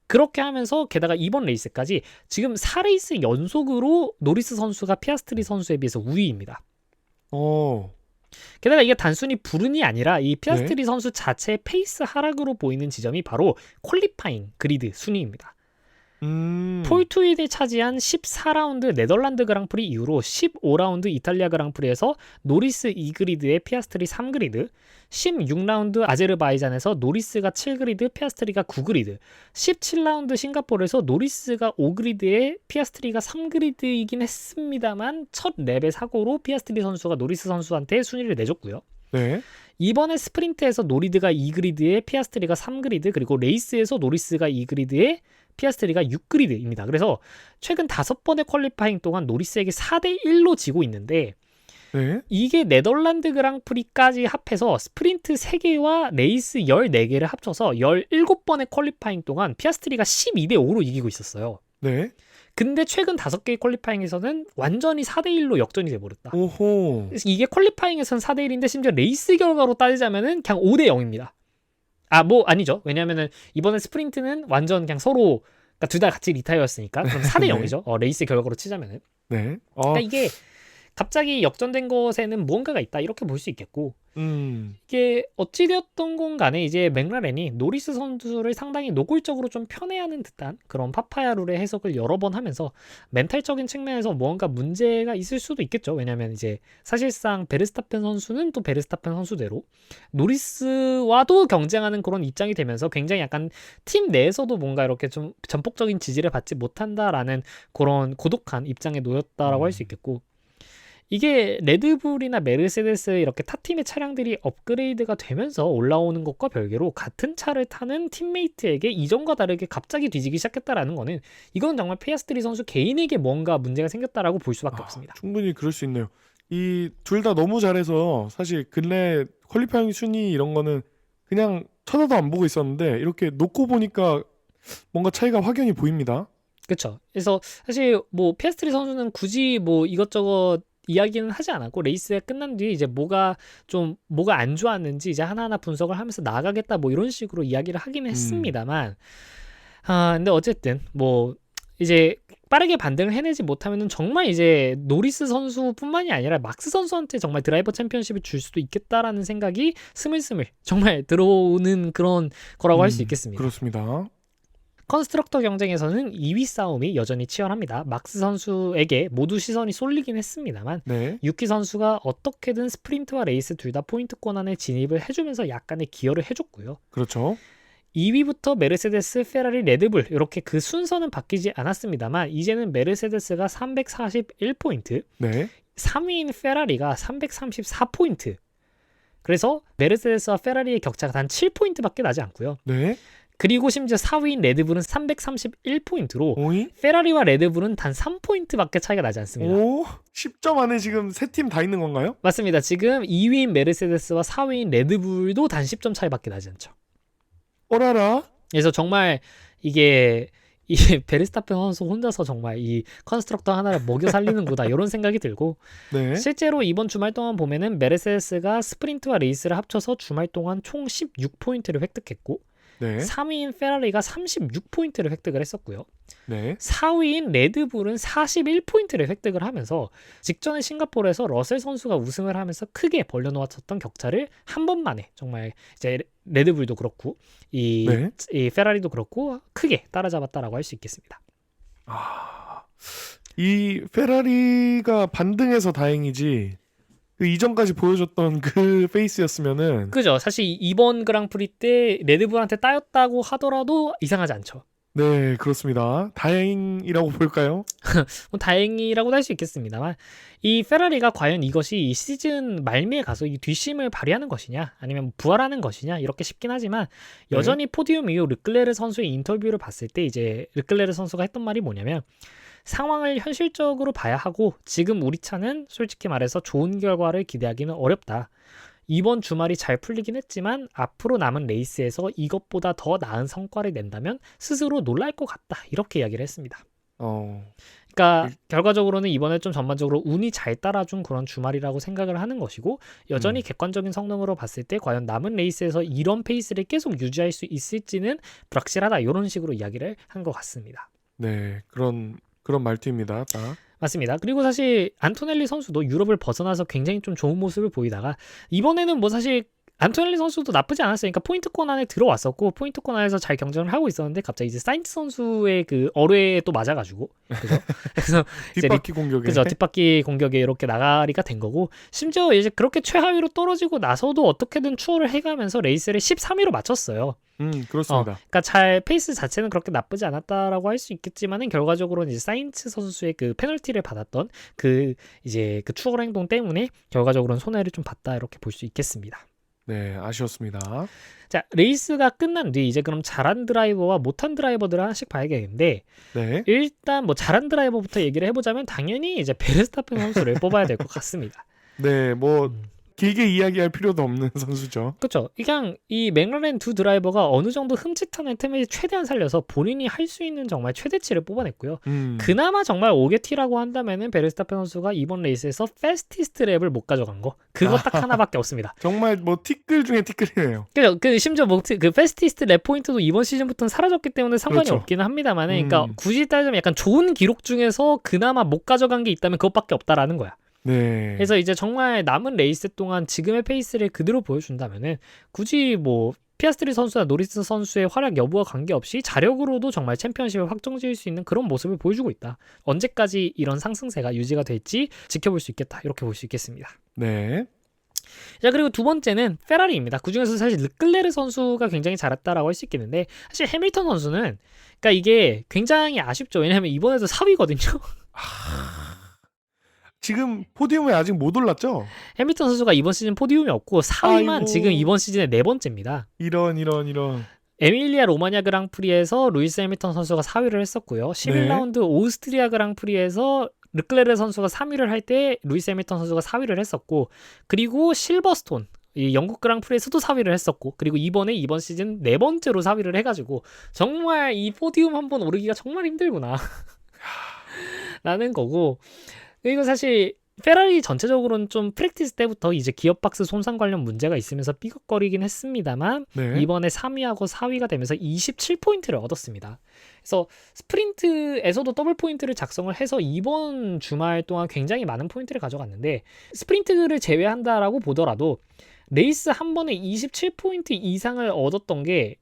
그렇게 하면서 게다가 이번 레이스까지 지금 4레이스 연속으로 노리스 선수가 피아스트리 선수에 비해서 우위입니다. 게다가 이게 단순히 불운이 아니라 이 피아스트리 선수 자체의 페이스 하락으로 보이는 지점이 바로 퀄리파잉 그리드 순위입니다. 폴트윈이 차지한 14라운드 네덜란드 그랑프리 이후로 15라운드 이탈리아 그랑프리에서 노리스 2그리드에 피아스트리 3그리드, 16라운드 아제르바이잔에서 노리스가 7그리드, 피아스트리가 9그리드, 17라운드 싱가포르에서 노리스가 5그리드에 피아스트리가 3그리드이긴 했습니다만 첫 랩의 사고로 피아스트리 선수가 노리스 선수한테 순위를 내줬고요. 네. 이번에 스프린트에서 노리드가 2그리드에 피아스트리가 3그리드, 그리고 레이스에서 노리스가 2그리드에 피아스트리가 6그리드입니다. 그래서 최근 5번의 퀄리파잉 동안 노리스에게 4대1로 지고 있는데, 네. 이게 네덜란드 그랑프리까지 합해서 스프린트 3개와 레이스 14개를 합쳐서 17번의 퀄리파잉 동안 피아스트리가 12대5로 이기고 있었어요. 네. 근데 최근 5개의 퀄리파잉에서는 완전히 4대1로 역전이 돼버렸다. 오호. 그래서 이게 퀄리파잉에서는 4대1인데 심지어 레이스 결과로 따지자면은 그냥 5대0입니다. 아, 뭐 아니죠. 왜냐면은 이번에 스프린트는 완전 그냥 서로 그러니까 둘 다 같이 리타이어였으니까 그럼 4대 네. 0이죠. 레이스 결과로 치자면은. 네. 그러니까 이게 갑자기 역전된 것에는 무언가가 있다 이렇게 볼 수 있겠고 이게 어찌되었던 건 간에 이제 맥라렌이 노리스 선수를 상당히 노골적으로 좀 편애하는 듯한 그런 파파야 룰의 해석을 여러 번 하면서 멘탈적인 측면에서 무언가 문제가 있을 수도 있겠죠. 왜냐하면 이제 사실상 베르스타펜 선수는 또 베르스타펜 선수대로 노리스와도 경쟁하는 그런 입장이 되면서 굉장히 약간 팀 내에서도 뭔가 이렇게 좀 전폭적인 지지를 받지 못한다라는 그런 고독한 입장에 놓였다라고 할 수 있겠고 이게 레드불이나 메르세데스 이렇게 타 팀의 차량들이 업그레이드가 되면서 올라오는 것과 별개로 같은 차를 타는 팀메이트에게 이전과 다르게 갑자기 뒤지기 시작했다라는 거는 이건 정말 피아스트리 선수 개인에게 뭔가 문제가 생겼다라고 볼 수밖에 없습니다. 충분히 그럴 수 있네요. 이 둘 다 너무 잘해서 사실 근래 퀄리파잉 순위 이런 거는 그냥 쳐다도 안 보고 있었는데 이렇게 놓고 보니까 뭔가 차이가 확연히 보입니다. 그렇죠. 그래서 사실 뭐 피아스트리 선수는 굳이 뭐 이것저것 이야기는 하지 않았고 레이스가 끝난 뒤에 이제 뭐가 안 좋았는지 이제 하나하나 분석을 하면서 나가겠다 뭐 이런 식으로 이야기를 하긴 했습니다만 근데 어쨌든 뭐 이제 빠르게 반등을 해내지 못하면은 정말 이제 노리스 선수뿐만이 아니라 막스 선수한테 정말 드라이버 챔피언십을 줄 수도 있겠다라는 생각이 스물스물 정말 들어오는 그런 거라고 할 수 있겠습니다. 그렇습니다. 컨스트럭터 경쟁에서는 2위 싸움이 여전히 치열합니다. 막스 선수에게 모두 시선이 쏠리긴 했습니다만 네. 유키 선수가 어떻게든 스프린트와 레이스 둘 다 포인트권 안에 진입을 해주면서 약간의 기여를 해줬고요. 그렇죠. 2위부터 메르세데스, 페라리, 레드불 이렇게 그 순서는 바뀌지 않았습니다만 이제는 메르세데스가 341포인트, 네. 3위인 페라리가 334포인트. 그래서 메르세데스와 페라리의 격차가 단 7포인트밖에 나지 않고요. 네. 그리고 심지어 4위인 레드불은 331포인트로 오이? 페라리와 레드불은 단 3포인트밖에 차이가 나지 않습니다. 오? 10점 안에 지금 세 팀 다 있는 건가요? 맞습니다. 지금 2위인 메르세데스와 4위인 레드불도 단 10점 차이밖에 나지 않죠. 어라라? 그래서 정말 이게 베르스타펜 선수 혼자서 정말 이 컨스트럭터 하나를 먹여 살리는구나 이런 생각이 들고 네. 실제로 이번 주말 동안 보면은 메르세데스가 스프린트와 레이스를 합쳐서 주말 동안 총 16포인트를 획득했고 네. 3위인 페라리가 36포인트를 획득을 했었고요. 네. 4위인 레드불은 41포인트를 획득을 하면서 직전에 싱가포르에서 러셀 선수가 우승을 하면서 크게 벌려놓았던 격차를 한 번만에 정말 이제 레드불도 그렇고 이 페라리도 그렇고 크게 따라잡았다라고 할 수 있겠습니다. 이 페라리가 반등해서 다행이지 그 이전까지 보여줬던 그 페이스였으면은 그죠. 사실 이번 그랑프리 때 레드불한테 따였다고 하더라도 이상하지 않죠. 네, 그렇습니다. 다행이라고 볼까요? 뭐 다행이라고도 할 수 있겠습니다만 이 페라리가 과연 이것이 이 시즌 말미에 가서 이 뒷심을 발휘하는 것이냐 아니면 부활하는 것이냐 이렇게 싶긴 하지만 여전히 포디움 이후 르클레르 선수의 인터뷰를 봤을 때 이제 르클레르 선수가 했던 말이 뭐냐면 상황을 현실적으로 봐야 하고 지금 우리 차는 솔직히 말해서 좋은 결과를 기대하기는 어렵다. 이번 주말이 잘 풀리긴 했지만 앞으로 남은 레이스에서 이것보다 더 나은 성과를 낸다면 스스로 놀랄 것 같다. 이렇게 이야기를 했습니다. 그러니까 결과적으로는 이번에 좀 전반적으로 운이 잘 따라준 그런 주말이라고 생각을 하는 것이고 여전히 객관적인 성능으로 봤을 때 과연 남은 레이스에서 이런 페이스를 계속 유지할 수 있을지는 불확실하다. 이런 식으로 이야기를 한 것 같습니다. 네, 그런 말투입니다. 맞습니다. 그리고 사실 안토넬리 선수도 유럽을 벗어나서 굉장히 좀 좋은 모습을 보이다가 이번에는 뭐 사실 안토넬리 선수도 나쁘지 않았어요. 그러니까 포인트권 안에 들어왔었고 포인트권 안에서 잘 경쟁을 하고 있었는데 갑자기 이제 사인츠 선수의 그 어뢰에 또 맞아가지고 그래서 뒷바퀴 공격에 그죠 뒷바퀴 공격에 이렇게 나가리가 된 거고 심지어 이제 그렇게 최하위로 떨어지고 나서도 어떻게든 추월을 해가면서 레이스를 13위로 마쳤어요. 그렇습니다. 그러니까 잘 페이스 자체는 그렇게 나쁘지 않았다라고 할 수 있겠지만은 결과적으로는 이제 사인츠 선수의 그 페널티를 받았던 그 이제 그 추월 행동 때문에 결과적으로는 손해를 좀 봤다 이렇게 볼 수 있겠습니다. 네, 아쉬웠습니다. 자, 레이스가 끝난 뒤 이제 그럼 잘한 드라이버와 못한 드라이버들을 하나씩 봐야겠는데 네. 일단 뭐 잘한 드라이버부터 얘기를 해보자면 당연히 이제 베르스타펜 선수를 뽑아야 될 것 같습니다. 네, 뭐 길게 이야기할 필요도 없는 선수죠. 그렇죠. 그냥 이 맥라렌 두 드라이버가 어느 정도 흠칫하는 틈을 최대한 살려서 본인이 할 수 있는 정말 최대치를 뽑아냈고요. 그나마 정말 오게티라고 한다면은 베르스타펜 선수가 이번 레이스에서 패스티스트 랩을 못 가져간 거. 그거 딱 하나밖에 없습니다. 정말 뭐 티끌 중에 티끌이네요. 그죠. 그 심지어 뭐 그 패스티스트 랩 포인트도 이번 시즌부터는 사라졌기 때문에 상관이 그렇죠. 없기는 합니다만, 그러니까 굳이 따지면 약간 좋은 기록 중에서 그나마 못 가져간 게 있다면 그것밖에 없다라는 거야. 네. 그래서 이제 정말 남은 레이스 동안 지금의 페이스를 그대로 보여준다면은 굳이 뭐 피아스트리 선수나 노리스 선수의 활약 여부와 관계없이 자력으로도 정말 챔피언십을 확정지을 수 있는 그런 모습을 보여주고 있다. 언제까지 이런 상승세가 유지가 될지 지켜볼 수 있겠다. 이렇게 볼 수 있겠습니다. 네. 자, 그리고 두 번째는 페라리입니다. 그중에서 사실 르클레르 선수가 굉장히 잘했다라고 할 수 있겠는데, 사실 해밀턴 선수는 그러니까 이게 굉장히 아쉽죠. 왜냐하면 이번에도 4위거든요. 지금 포디움에 아직 못 올랐죠? 해밀턴 선수가 이번 시즌 포디움이 없고 4위만 아이고. 지금 이번 시즌의 네 번째입니다. 이런. 에밀리아 로마냐 그랑프리에서 루이스 해밀턴 선수가 4위를 했었고요. 11라운드 오스트리아 그랑프리에서 르클레르 선수가 3위를 할 때 루이스 해밀턴 선수가 4위를 했었고, 그리고 실버스톤 이 영국 그랑프리에서도 4위를 했었고, 그리고 이번 시즌 네 번째로 4위를 해가지고 정말 이 포디움 한번 오르기가 정말 힘들구나 라는 거고, 그리고 사실 페라리 전체적으로는 좀 프랙티스 때부터 이제 기어박스 손상 관련 문제가 있으면서 삐걱거리긴 했습니다만, 네. 이번에 3위하고 4위가 되면서 27포인트를 얻었습니다. 그래서 스프린트에서도 더블 포인트를 작성을 해서 이번 주말 동안 굉장히 많은 포인트를 가져갔는데, 스프린트를 제외한다라고 보더라도 레이스 한 번에 27포인트 이상을 얻었던 게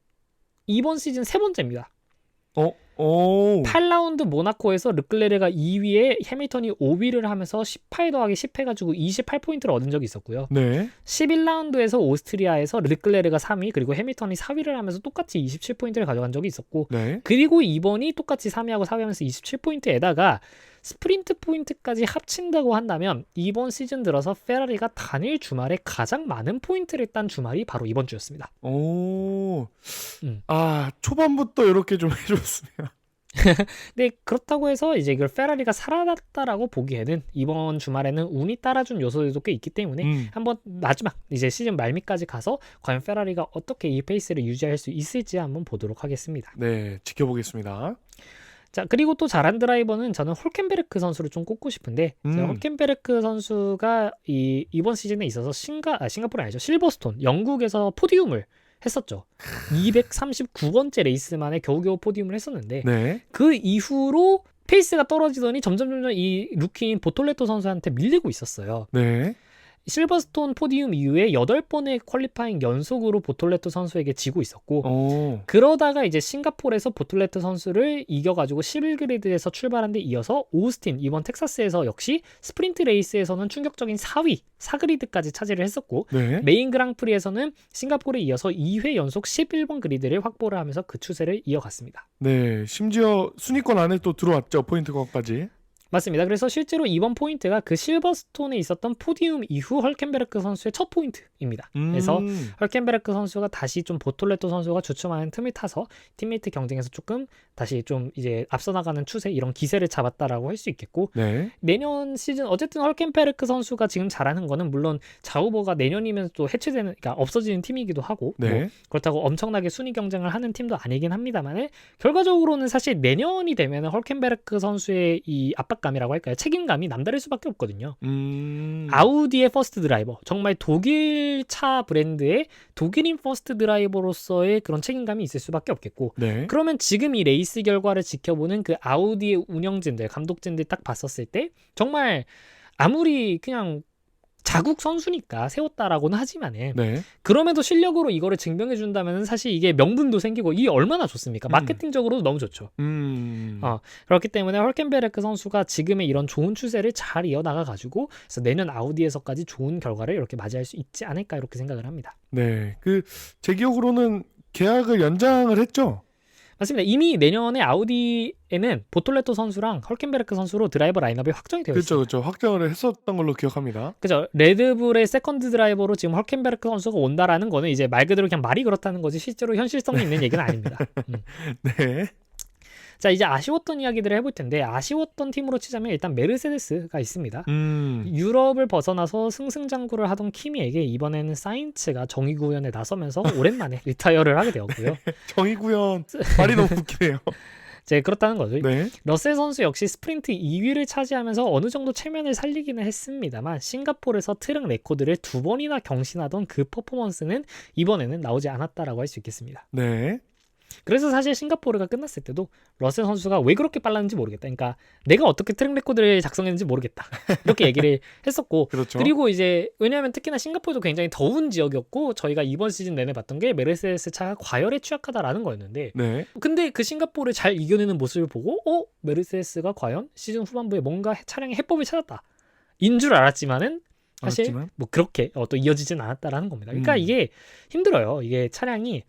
이번 시즌 세 번째입니다. 오. 8라운드 모나코에서 르클레르가 2위에 해밀턴이 5위를 하면서 18 더하기 10 해가지고 28포인트를 얻은 적이 있었고요. 네. 11라운드에서 오스트리아에서 르클레르가 3위, 그리고 해밀턴이 4위를 하면서 똑같이 27포인트를 가져간 적이 있었고, 네. 그리고 이번이 똑같이 3위하고 4위 하면서 27포인트에다가 스프린트 포인트까지 합친다고 한다면 이번 시즌 들어서 페라리가 단일 주말에 가장 많은 포인트를 딴 주말이 바로 이번 주였습니다. 오. 음. 초반부터 이렇게 좀 해줬으면. 근데 그렇다고 해서 이제 이걸 페라리가 살아났다라고 보기에는 이번 주말에는 운이 따라준 요소들도 꽤 있기 때문에 한번 마지막 이제 시즌 말미까지 가서 과연 페라리가 어떻게 이 페이스를 유지할 수 있을지 한번 보도록 하겠습니다. 네, 지켜보겠습니다. 자, 그리고 또 잘한 드라이버는 저는 홀켄베르크 선수를 좀 꼽고 싶은데, 홀켄베르크 선수가 이번 시즌에 있어서 싱가포르 아니죠, 실버스톤 영국에서 포디움을 했었죠. 239번째 레이스 만에 겨우겨우 포디움을 했었는데, 네. 그 이후로 페이스가 떨어지더니 점점 이 루키인 보톨레토 선수한테 밀리고 있었어요. 네. 실버스톤 포디움 이후에 8번의 퀄리파잉 연속으로 보톨레토 선수에게 지고 있었고, 그러다가 이제 싱가포르에서 보톨레토 선수를 이겨가지고 11그리드에서 출발한 데 이어서 오스틴, 이번 텍사스에서 역시 스프린트 레이스에서는 충격적인 4위 4그리드까지 차지를 했었고, 네. 메인 그랑프리에서는 싱가포르에 이어서 2회 연속 11번 그리드를 확보를 하면서 그 추세를 이어갔습니다. 네, 심지어 순위권 안에 또 들어왔죠, 포인트권까지. 맞습니다. 그래서 실제로 이번 포인트가 그 실버스톤에 있었던 포디움 이후 헐켄베르크 선수의 첫 포인트입니다. 그래서 헐켄베르크 선수가 다시 좀 보톨레토 선수가 주춤하는 틈을 타서 팀메이트 경쟁에서 조금 다시 좀 이제 앞서 나가는 추세, 이런 기세를 잡았다라고 할 수 있겠고, 네. 내년 시즌 어쨌든 헐켄베르크 선수가 지금 잘하는 거는 물론 자우버가 내년이면 또 해체되는, 그러니까 없어지는 팀이기도 하고, 네. 뭐 그렇다고 엄청나게 순위 경쟁을 하는 팀도 아니긴 합니다만, 결과적으로는 사실 내년이 되면 헐켄베르크 선수의 이 압박감이라고 할까요? 책임감이 남다를 수밖에 없거든요. 아우디의 퍼스트 드라이버, 정말 독일 차 브랜드의 독일인 퍼스트 드라이버로서의 그런 책임감이 있을 수밖에 없겠고, 네. 그러면 지금 이 레이스 결과를 지켜보는 그 아우디의 운영진들, 감독진들 딱 봤었을 때 정말 아무리 그냥 자국 선수니까 세웠다라고는 하지만은, 네. 그럼에도 실력으로 이거를 증명해 준다면 사실 이게 명분도 생기고 이게 얼마나 좋습니까? 마케팅적으로도 너무 좋죠. 그렇기 때문에 헐켄베르크 선수가 지금의 이런 좋은 추세를 잘 이어나가 가지고, 그래서 내년 아우디에서까지 좋은 결과를 이렇게 맞이할 수 있지 않을까, 이렇게 생각을 합니다. 네, 제 기억으로는 계약을 연장을 했죠. 맞습니다. 이미 내년에 아우디에는 보톨레토 선수랑 헐켄베르크 선수로 드라이버 라인업이 확정이 되어 있습니다. 그렇죠. 확정을 했었던 걸로 기억합니다. 그죠. 레드불의 세컨드 드라이버로 지금 헐켄베르크 선수가 온다라는 거는 이제 말 그대로 그냥 말이 그렇다는 거지 실제로 현실성이 있는 얘기는 아닙니다. 네. 자, 이제 아쉬웠던 이야기들을 해볼 텐데 아쉬웠던 팀으로 치자면 일단 메르세데스가 있습니다. 유럽을 벗어나서 승승장구를 하던 키미에게 이번에는 사인츠가 정의구현에 나서면서 오랜만에 리타이어를 하게 되었고요. 정의구현 말이 너무 웃기네요. 이제 그렇다는 거죠. 네. 러셀 선수 역시 스프린트 2위를 차지하면서 어느 정도 체면을 살리기는 했습니다만 싱가포르에서 트랙 레코드를 2번이나 경신하던 그 퍼포먼스는 이번에는 나오지 않았다라고 할 수 있겠습니다. 네. 그래서 사실 싱가포르가 끝났을 때도 러셀 선수가 왜 그렇게 빨랐는지 모르겠다. 그러니까 내가 어떻게 트랙 레코드를 작성했는지 모르겠다. 이렇게 얘기를 했었고 그렇죠. 그리고 이제 왜냐하면 특히나 싱가포르도 굉장히 더운 지역이었고 저희가 이번 시즌 내내 봤던 게 메르세데스 차가 과열에 취약하다라는 거였는데 네. 근데 그 싱가포르를 잘 이겨내는 모습을 보고 메르세데스가 과연 시즌 후반부에 뭔가 차량의 해법을 찾았다. 인 줄 알았지만은 사실 알았지만? 뭐 그렇게 또 이어지진 않았다라는 겁니다. 그러니까 이게 힘들어요. 이게 차량이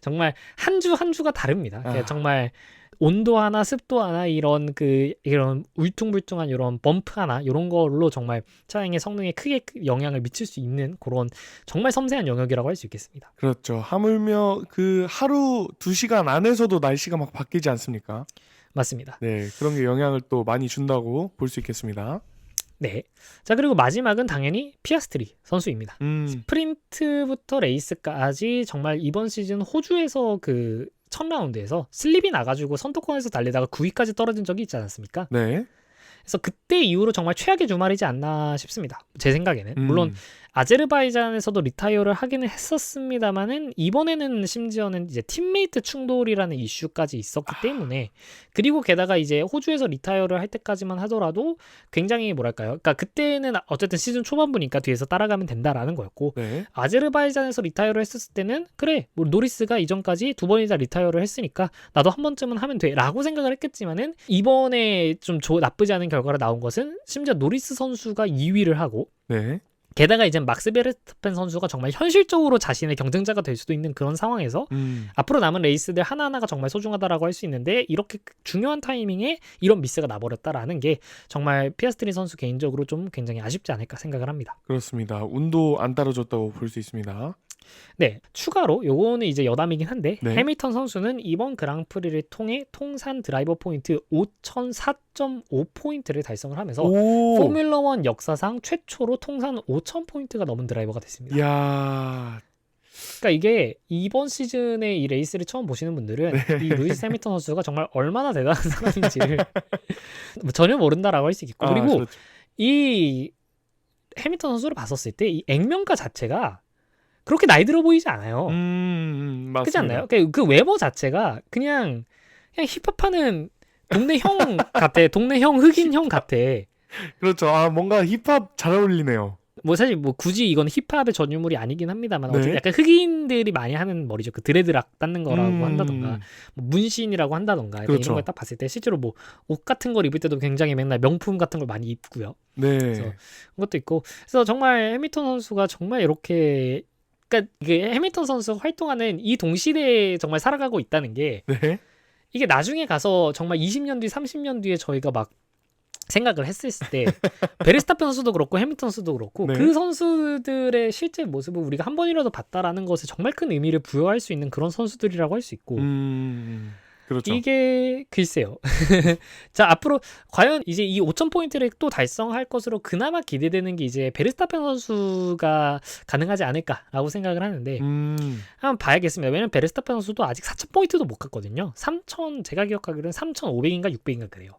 정말 한 주 한 주가 다릅니다. 그러니까 정말 온도 하나 습도 하나 이런 울퉁불퉁한 이런 범프 하나 이런 걸로 정말 차량의 성능에 크게 영향을 미칠 수 있는 그런 정말 섬세한 영역이라고 할 수 있겠습니다. 그렇죠. 하물며 그 하루 2시간 안에서도 날씨가 막 바뀌지 않습니까? 맞습니다. 네, 그런 게 영향을 또 많이 준다고 볼 수 있겠습니다. 네. 자, 그리고 마지막은 당연히 피아스트리 선수입니다. 스프린트부터 레이스까지 정말 이번 시즌 호주에서 그 첫 라운드에서 슬립이 나가지고 선두권에서 달리다가 9위까지 떨어진 적이 있지 않았습니까? 네. 그래서 그때 이후로 정말 최악의 주말이지 않나 싶습니다. 제 생각에는. 물론 아제르바이잔에서도 리타이어를 하기는 했었습니다만은 이번에는 심지어는 이제 팀메이트 충돌이라는 이슈까지 있었기 때문에 그리고 게다가 이제 호주에서 리타이어를 할 때까지만 하더라도 굉장히 뭐랄까요? 그러니까 그때는 어쨌든 시즌 초반부니까 뒤에서 따라가면 된다라는 거였고 네. 아제르바이잔에서 리타이어를 했었을 때는 그래 뭐 노리스가 이전까지 2번이나 리타이어를 했으니까 나도 한 번쯤은 하면 돼라고 생각을 했겠지만은 이번에 좀 나쁘지 않은 결과가 나온 것은 심지어 노리스 선수가 2위를 하고 네. 게다가 이제 막스 베르스타펜 선수가 정말 현실적으로 자신의 경쟁자가 될 수도 있는 그런 상황에서 앞으로 남은 레이스들 하나하나가 정말 소중하다라고 할 수 있는데 이렇게 중요한 타이밍에 이런 미스가 나버렸다라는 게 정말 피아스트리 선수 개인적으로 좀 굉장히 아쉽지 않을까 생각을 합니다. 그렇습니다. 운도 안 따라줬다고 볼 수 있습니다. 네, 추가로 요거는 이제 여담이긴 한데 네. 해밀턴 선수는 이번 그랑프리를 통해 통산 드라이버 포인트 5004.5포인트를 달성을 하면서 포뮬러 1 역사상 최초로 통산 5000포인트가 넘은 드라이버가 됐습니다. 이야. 그러니까 이게 이번 시즌에 이 레이스를 처음 보시는 분들은 이 루이스 해밀턴 선수가 정말 얼마나 대단한 사람인지를 전혀 모른다라고 할 수 있겠고 그리고 그렇죠. 이 해밀턴 선수를 봤었을 때 이 액면가 자체가 그렇게 나이 들어 보이지 않아요. 맞습니다. 그렇지 않나요? 그 외모 자체가 그냥 힙합하는 동네 형 같아. 동네 형 흑인 형 같아. 그렇죠. 뭔가 힙합 잘 어울리네요. 뭐 사실 뭐 굳이 이건 힙합의 전유물이 아니긴 합니다만 네. 어쨌든 약간 흑인들이 많이 하는 머리죠. 그 드레드락 닦는 거라고 한다던가 뭐 문신이라고 한다던가 그렇죠. 이런 걸 딱 봤을 때 실제로 뭐 옷 같은 걸 입을 때도 굉장히 맨날 명품 같은 걸 많이 입고요. 네. 그래서 그것도 있고 그래서 정말 해밀턴 선수가 정말 이렇게 그러니까 이게 해밀턴 선수가 활동하는 이 동시대에 정말 살아가고 있다는 게 네. 이게 나중에 가서 정말 20년 뒤, 30년 뒤에 저희가 막 생각을 했을 때 베르스타펜 선수도 그렇고 해밀턴 선수도 그렇고 네. 그 선수들의 실제 모습을 우리가 한 번이라도 봤다라는 것에 정말 큰 의미를 부여할 수 있는 그런 선수들이라고 할 수 있고 그렇죠. 이게 글쎄요. 자, 앞으로 과연 이제 이 5000포인트를 또 달성할 것으로 그나마 기대되는 게 이제 베르스타펜 선수가 가능하지 않을까라고 생각을 하는데 한번 봐야겠습니다. 왜냐면 베르스타펜 선수도 아직 4000포인트도 못 갔거든요. 3000 제가 기억하기로는 3500인가 600인가 그래요.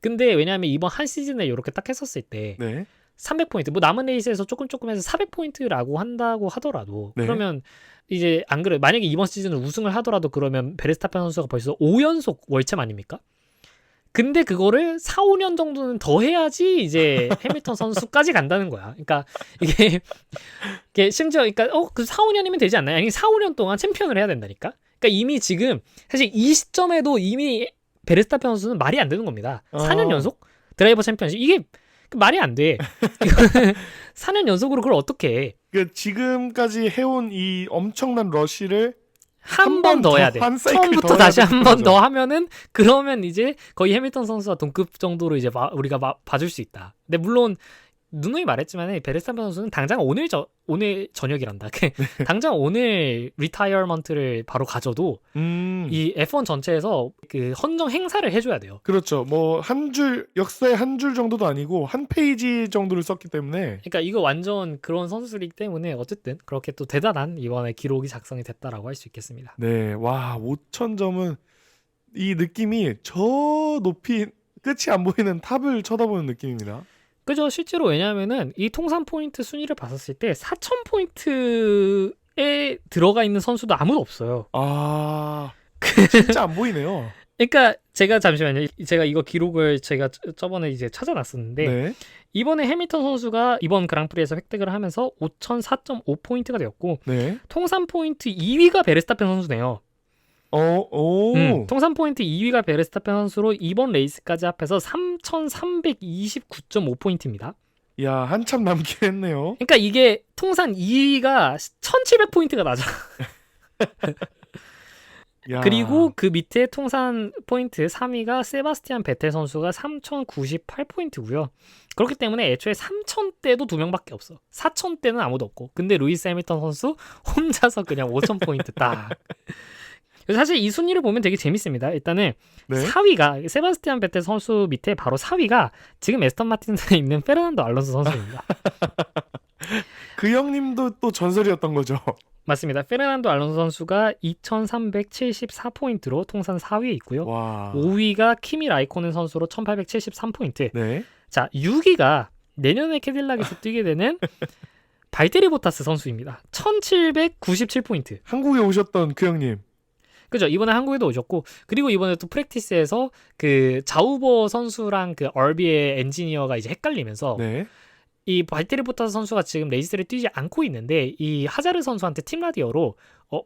근데 왜냐하면 이번 한 시즌에 이렇게 딱 했었을 때 네. 300포인트 뭐 남은 레이스에서 조금 해서 400포인트라고 한다고 하더라도 네. 그러면 이제 안 그래 만약에 이번 시즌을 우승을 하더라도 그러면 베르스타펜 선수가 벌써 5연속 월챔 아닙니까? 근데 그거를 4, 5년 정도는 더 해야지 이제 해밀턴 선수까지 간다는 거야. 그러니까 이게 심지어 그러니까 그 4, 5년이면 되지 않나요? 아니 4, 5년 동안 챔피언을 해야 된다니까. 그러니까 이미 지금 사실 이 시점에도 이미 베르스타펜 선수는 말이 안 되는 겁니다. 4년 연속 드라이버 챔피언십 이게 말이 안 돼. 4년 연속으로 그걸 어떻게 해? 그러니까 지금까지 해온 이 엄청난 러쉬를 한 번 더 해야 돼. 처음부터 다시 한 번 더 하면은 그러면 이제 거의 해밀턴 선수와 동급 정도로 이제 우리가 봐줄 수 있다. 근데 물론 누누이 말했지만 베르스타펜 선수는 당장 오늘 저녁이란다. 당장 오늘 리타이어먼트를 바로 가져도 이 F1 전체에서 그 헌정 행사를 해줘야 돼요. 그렇죠. 뭐 한 줄 역사의 한 줄 정도도 아니고 한 페이지 정도를 썼기 때문에. 그러니까 이거 완전 그런 선수이기 때문에 어쨌든 그렇게 또 대단한 이번에 기록이 작성이 됐다라고 할 수 있겠습니다. 네, 와 5,000점은 이 느낌이 저 높이 끝이 안 보이는 탑을 쳐다보는 느낌입니다. 그죠? 실제로 왜냐하면은 이 통산 포인트 순위를 봤었을 때 4,000포인트에 들어가 있는 선수도 아무도 없어요. 아, 진짜 안 보이네요. 그러니까 제가 잠시만요. 제가 이거 기록을 제가 저번에 이제 찾아놨었는데 네. 이번에 해밀턴 선수가 이번 그랑프리에서 획득을 하면서 5,004.5포인트가 되었고 네. 통산 포인트 2위가 베르스타펜 선수네요. 통산 포인트 2위가 베르스타펜 선수로 이번 레이스까지 합해서 3,329.5포인트입니다. 야, 한참 남긴 했네요. 그러니까 이게 통산 2위가 1,700포인트가 나죠. 야. 그리고 그 밑에 통산 포인트 3위가 세바스티안 베텔 선수가 3,098포인트고요. 그렇기 때문에 애초에 3,000대도 2명밖에 없어. 4,000대는 아무도 없고. 근데 루이스 해밀턴 선수 혼자서 그냥 5,000포인트 딱. 사실 이 순위를 보면 되게 재밌습니다. 일단은 네. 4위가 세바스티안 베텔 선수 밑에 바로 4위가 지금 에스턴 마틴에 있는 페르난도 알론소 선수입니다. 그 형님도 또 전설이었던 거죠. 맞습니다. 페르난도 알론소 선수가 2,374포인트로 통산 4위에 있고요. 와. 5위가 키미 라이코넨 선수로 1,873포인트. 네. 자, 6위가 내년에 캐딜락에서 뛰게 되는 발테리 보타스 선수입니다. 1,797포인트. 한국에 오셨던 그 형님. 그죠? 이번에 한국에도 오셨고, 그리고 이번에 또 프랙티스에서 그 자우버 선수랑 그 얼비의 엔지니어가 이제 헷갈리면서 네. 이 발테리 보타스 선수가 지금 레이스를 뛰지 않고 있는데 이 하자르 선수한테 팀 라디오로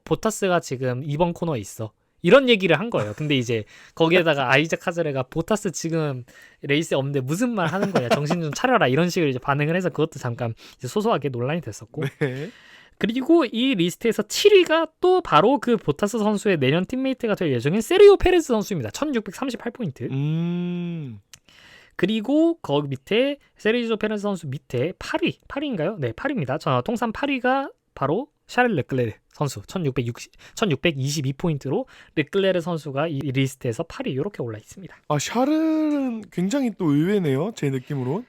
보타스가 지금 이번 코너에 있어. 이런 얘기를 한 거예요. 근데 이제 거기에다가 아이작 하자르가 보타스 지금 레이스에 없는데 무슨 말 하는 거냐. 정신 좀 차려라. 이런 식으로 이제 반응을 해서 그것도 잠깐 이제 소소하게 논란이 됐었고. 네. 그리고 이 리스트에서 7위가 또 바로 그 보타스 선수의 내년 팀메이트가 될 예정인 세리오 페레스 선수입니다. 1638포인트. 그리고 거기 밑에 세리오 페레스 선수 밑에 8위인가요? 네, 8위입니다. 통산 8위가 바로 샤를 르클레르 선수 1622포인트로 르클레르 선수가 이 리스트에서 8위 이렇게 올라 있습니다. 아, 샤르는 굉장히 또 의외네요. 제 느낌으로.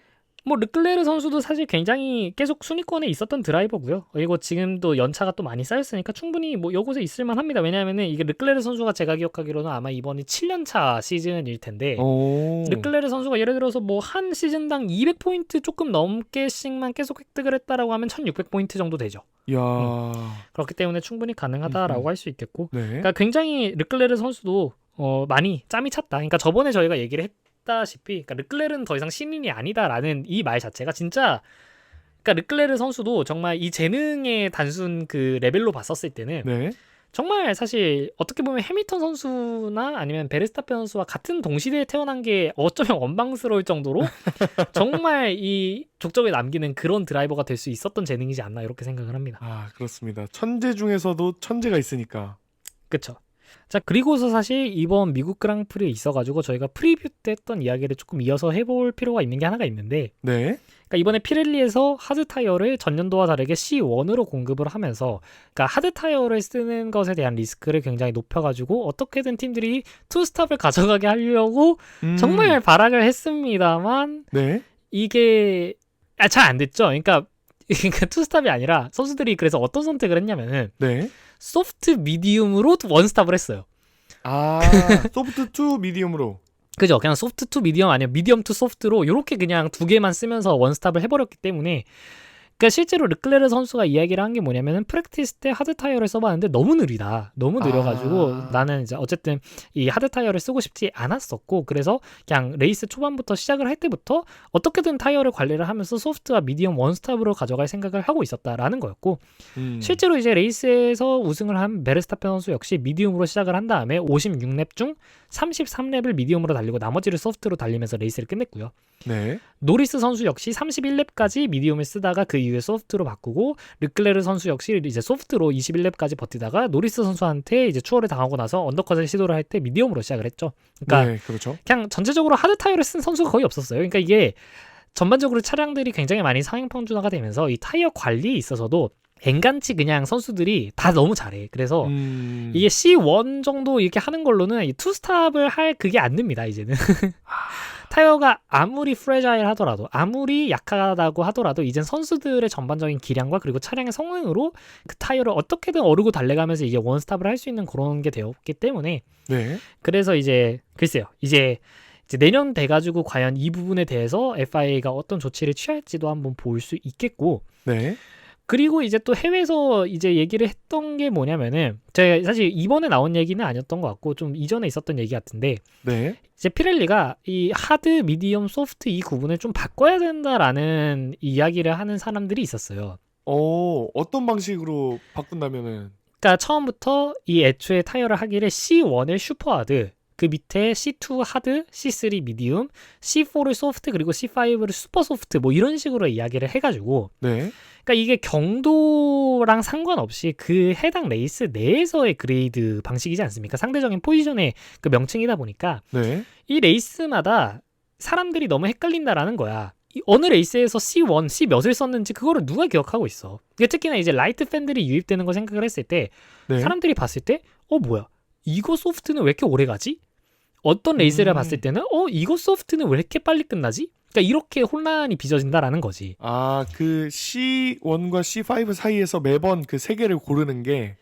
뭐 르클레르 선수도 사실 굉장히 계속 순위권에 있었던 드라이버고요. 그리고 지금도 연차가 또 많이 쌓였으니까 충분히 뭐 이곳에 있을 만합니다. 왜냐하면은 이게 르클레르 선수가 제가 기억하기로는 아마 이번이 7년차 시즌일 텐데 르클레르 선수가 예를 들어서 뭐 한 시즌당 200포인트 조금 넘게씩만 계속 획득을 했다라고 하면 1600포인트 정도 되죠. 야. 그렇기 때문에 충분히 가능하다라고 할 수 있겠고, 네. 그러니까 굉장히 르클레르 선수도 많이 짬이 찼다. 그러니까 저번에 저희가 얘기를 했다시피, 그러니까 르클레르는 더 이상 신인이 아니다라는 이 말 자체가 진짜, 그러니까 르클레르 선수도 정말 이 재능의 단순 그 레벨로 봤었을 때는 네. 정말 사실 어떻게 보면 해밀턴 선수나 아니면 베르스타펜 선수와 같은 동시대에 태어난 게 어쩌면 원망스러울 정도로 정말 이 족적에 남기는 그런 드라이버가 될 수 있었던 재능이지 않나 이렇게 생각을 합니다. 아, 그렇습니다. 천재 중에서도 천재가 있으니까. 그렇죠. 자, 그리고서 사실 이번 미국 그랑프리에 있어가지고 저희가 프리뷰 때 했던 이야기를 조금 이어서 해볼 필요가 있는 게 하나가 있는데, 네. 그러니까 이번에 피렐리에서 하드 타이어를 전년도와 다르게 C1으로 공급을 하면서, 그러니까 하드 타이어를 쓰는 것에 대한 리스크를 굉장히 높여가지고 어떻게든 팀들이 투스탑을 가져가게 하려고 정말 발악을 했습니다만, 네. 이게 잘 안 됐죠. 그러니까 투스탑이 아니라 선수들이 그래서 어떤 선택을 했냐면은 네. 소프트 미디움으로 원스탑을 했어요. 아, 소프트 투 미디움으로. 그죠? 그냥 소프트 투 미디엄 아니면 미디엄 투 소프트로 이렇게 그냥 두 개만 쓰면서 원스탑을 해버렸기 때문에, 그러니까 실제로 르클레르 선수가 이야기를 한 게 뭐냐면은 프랙티스 때 하드 타이어를 써봤는데 너무 느리다. 너무 느려가지고 나는 이제 어쨌든 이 하드 타이어를 쓰고 싶지 않았었고, 그래서 그냥 레이스 초반부터 시작을 할 때부터 어떻게든 타이어를 관리를 하면서 소프트와 미디엄 원스탑으로 가져갈 생각을 하고 있었다라는 거였고, 실제로 이제 레이스에서 우승을 한 베르스타펜 선수 역시 미디움으로 시작을 한 다음에 56랩 중 33랩을 미디움으로 달리고 나머지를 소프트로 달리면서 레이스를 끝냈고요. 네. 노리스 선수 역시 31랩까지 미디움을 쓰다가 그 이후에 소프트로 바꾸고, 르클레르 선수 역시 이제 소프트로 21랩까지 버티다가 노리스 선수한테 이제 추월을 당하고 나서 언더컷을 시도를 할 때 미디움으로 시작을 했죠. 그러니까 네, 그렇죠. 그냥 전체적으로 하드 타이어를 쓴 선수가 거의 없었어요. 그러니까 이게 전반적으로 차량들이 굉장히 많이 상행 평준화가 되면서 이 타이어 관리에 있어서도 엔간치 그냥 선수들이 다 너무 잘해. 그래서 이게 C1 정도 이렇게 하는 걸로는 이 투스탑을 할 그게 안 됩니다, 이제는. 타이어가 아무리 프레자일 하더라도, 아무리 약하다고 하더라도 이젠 선수들의 전반적인 기량과 그리고 차량의 성능으로 그 타이어를 어떻게든 어르고 달래가면서 이제 원스탑을 할 수 있는 그런 게 되었기 때문에 네. 그래서 이제 글쎄요. 이제 내년 돼가지고 과연 이 부분에 대해서 FIA가 어떤 조치를 취할지도 한번 볼 수 있겠고, 네. 그리고 이제 또 해외에서 이제 얘기를 했던 게 뭐냐면은 제가 사실 이번에 나온 얘기는 아니었던 것 같고 좀 이전에 있었던 얘기 같은데 네. 이제 피렐리가 이 하드, 미디엄, 소프트 이 구분을 좀 바꿔야 된다라는 이야기를 하는 사람들이 있었어요. 어떤 방식으로 바꾼다면은 그러니까 처음부터 이 애초에 타이어를 하기를 C1을 슈퍼하드, 그 밑에 C2 하드, C3 미디움, C4를 소프트, 그리고 C5를 슈퍼 소프트 뭐 이런 식으로 이야기를 해가지고 네. 그러니까 이게 경도랑 상관없이 그 해당 레이스 내에서의 그레이드 방식이지 않습니까? 상대적인 포지션의 그 명칭이다 보니까 네. 이 레이스마다 사람들이 너무 헷갈린다라는 거야. 이 어느 레이스에서 C1, C 몇을 썼는지 그거를 누가 기억하고 있어. 특히나 이제 라이트 팬들이 유입되는 거 생각을 했을 때 네. 사람들이 봤을 때 뭐야? 이거 소프트는 왜 이렇게 오래 가지? 어떤 레이스를 봤을 때는 이거 소프트는 왜 이렇게 빨리 끝나지? 그러니까 이렇게 혼란이 빚어진다라는 거지. 그 C1과 C5 사이에서 매번 그 세 개를 고르는 게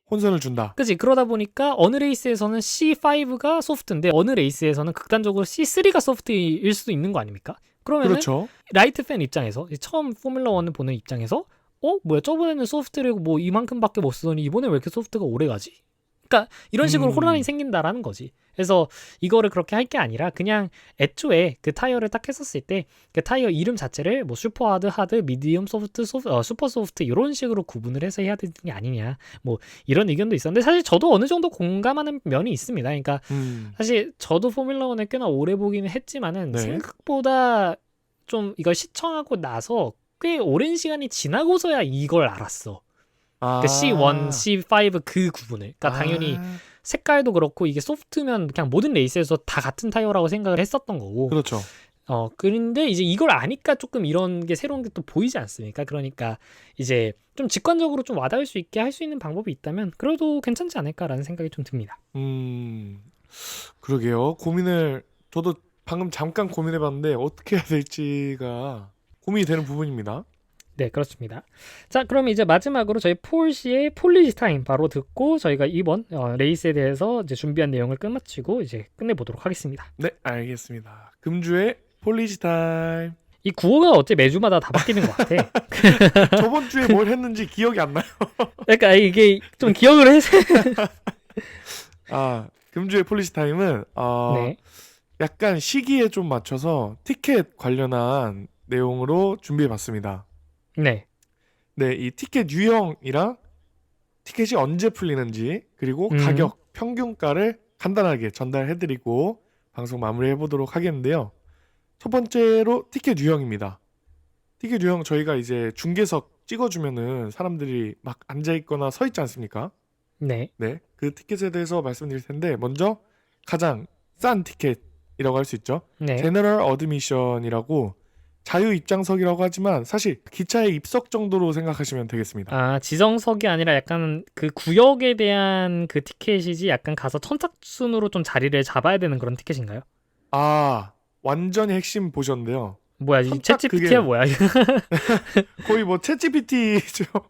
혼선을 준다. 그치? 그러다 보니까 어느 레이스에서는 C5가 소프트인데 어느 레이스에서는 극단적으로 C3가 소프트일 수도 있는 거 아닙니까? 그러면은 그렇죠. 라이트 팬 입장에서 처음 포뮬러 1을 보는 입장에서 뭐야 저번에는 소프트를 뭐 이만큼밖에 못 쓰더니 이번에 왜 이렇게 소프트가 오래 가지? 그러니까 이런 식으로 혼란이 생긴다라는 거지. 그래서 이거를 그렇게 할 게 아니라 그냥 애초에 그 타이어를 딱 했었을 때 그 타이어 이름 자체를 뭐 슈퍼 하드, 하드, 미디엄 소프트, 슈퍼 소프트 이런 식으로 구분을 해서 해야 되는 게 아니냐. 뭐 이런 의견도 있었는데 사실 저도 어느 정도 공감하는 면이 있습니다. 그러니까 사실 저도 포뮬러 1을 꽤나 오래 보기는 했지만은 네. 생각보다 좀 이걸 시청하고 나서 꽤 오랜 시간이 지나고서야 이걸 알았어. 그러니까 C1, C5 그 구분을. 그러니까 당연히 색깔도 그렇고 이게 소프트면 그냥 모든 레이스에서 다 같은 타이어라고 생각을 했었던 거고. 그렇죠. 그런데 이제 이걸 아니까 조금 이런 게 새로운 게 또 보이지 않습니까? 그러니까 이제 좀 직관적으로 좀 와닿을 수 있게 할 수 있는 방법이 있다면 그래도 괜찮지 않을까라는 생각이 좀 듭니다. 그러게요. 저도 방금 잠깐 고민해봤는데 어떻게 해야 될지가 고민이 되는 부분입니다. 네, 그렇습니다. 자, 그럼 이제 마지막으로 저희 폴시의 폴리시 타임 바로 듣고 저희가 이번 레이스에 대해서 이제 준비한 내용을 끝마치고 이제 끝내보도록 하겠습니다. 네, 알겠습니다. 금주의 폴리시 타임. 이 구호가 어째 매주마다 다 바뀌는 것 같아. 저번 주에 뭘 했는지 기억이 안 나요. 그러니까 이게 좀 기억을 해서 금주의 폴리시 타임은 네. 약간 시기에 좀 맞춰서 티켓 관련한 내용으로 준비해봤습니다. 네. 네, 이 티켓 유형이랑 티켓이 언제 풀리는지 그리고 가격, 평균가를 간단하게 전달해드리고 방송 마무리해보도록 하겠는데요. 첫 번째로 티켓 유형입니다. 티켓 유형 저희가 이제 중계석 찍어주면은 사람들이 막 앉아있거나 서있지 않습니까? 네. 네, 그 티켓에 대해서 말씀드릴 텐데 먼저 가장 싼 티켓이라고 할 수 있죠. 네. 제너럴 어드미션이라고 자유 입장석이라고 하지만 사실 기차의 입석 정도로 생각하시면 되겠습니다. 지정석이 아니라 약간 그 구역에 대한 그 티켓이지 약간 가서 선착순으로 좀 자리를 잡아야 되는 그런 티켓인가요? 완전히 핵심 보셨는데요. 뭐야, 이 챗GPT야 뭐야? 거의 뭐 챗GPT죠.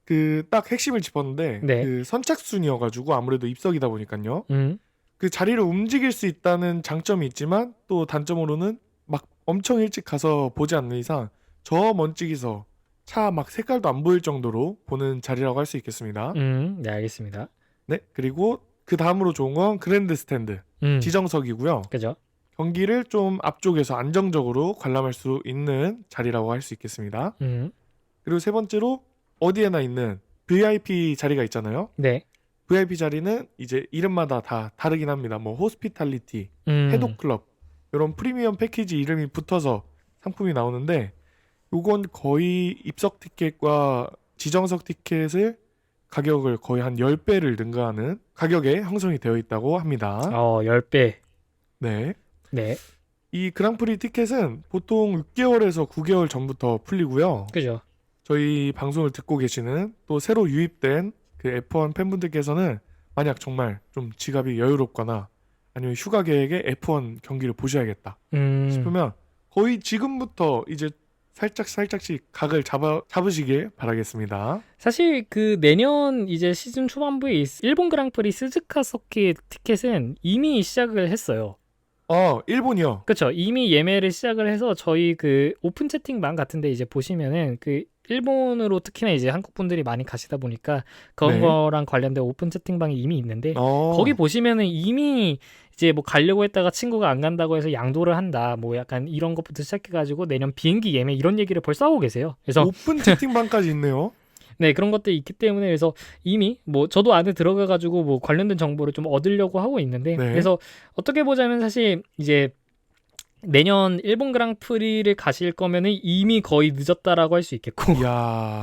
그 딱 핵심을 짚었는데 네. 그 선착순이어가지고 아무래도 입석이다 보니까요. 음. 그 자리를 움직일 수 있다는 장점이 있지만 또 단점으로는 막 엄청 일찍 가서 보지 않는 이상 저 먼찍이서 차 막 색깔도 안 보일 정도로 보는 자리라고 할 수 있겠습니다. 네, 알겠습니다. 네, 그리고 그 다음으로 좋은 건 그랜드 스탠드 지정석이고요. 그죠? 경기를 좀 앞쪽에서 안정적으로 관람할 수 있는 자리라고 할 수 있겠습니다. 그리고 세 번째로 어디에나 있는 VIP 자리가 있잖아요. 네. VIP 자리는 이제 이름마다 다 다르긴 합니다. 뭐 호스피탈리티, 해독클럽 이런 프리미엄 패키지 이름이 붙어서 상품이 나오는데 요건 거의 입석 티켓과 지정석 티켓을 가격을 거의 한 10배를 능가하는 가격에 형성이 되어 있다고 합니다. 10배. 네. 네. 이 그랑프리 티켓은 보통 6개월에서 9개월 전부터 풀리고요. 그죠? 저희 방송을 듣고 계시는 또 새로 유입된 그 F1 팬분들께서는 만약 정말 좀 지갑이 여유롭거나 아니면 휴가 계획에 F1 경기를 보셔야겠다 싶으면 거의 지금부터 이제 살짝씩 각을 잡으시길 바라겠습니다. 사실 그 내년 이제 시즌 초반부에 일본 그랑프리 스즈카 서킷 티켓은 이미 시작을 했어요. 일본이요. 그렇죠. 이미 예매를 시작을 해서 저희 그 오픈 채팅방 같은데 이제 보시면은 그 일본으로 특히나 이제 한국 분들이 많이 가시다 보니까 그런 네. 거랑 관련된 오픈 채팅방이 이미 있는데 거기 보시면은 이미 이제 뭐 가려고 했다가 친구가 안 간다고 해서 양도를 한다. 뭐 약간 이런 것부터 시작해가지고 내년 비행기 예매 이런 얘기를 벌써 하고 계세요. 그래서 오픈 채팅방까지 있네요. 네, 그런 것들이 있기 때문에 그래서 이미 뭐 저도 안에 들어가가지고 뭐 관련된 정보를 좀 얻으려고 하고 있는데 네. 그래서 어떻게 보자면 사실 이제 내년 일본 그랑프리를 가실 거면은 이미 거의 늦었다라고 할 수 있겠고 이야.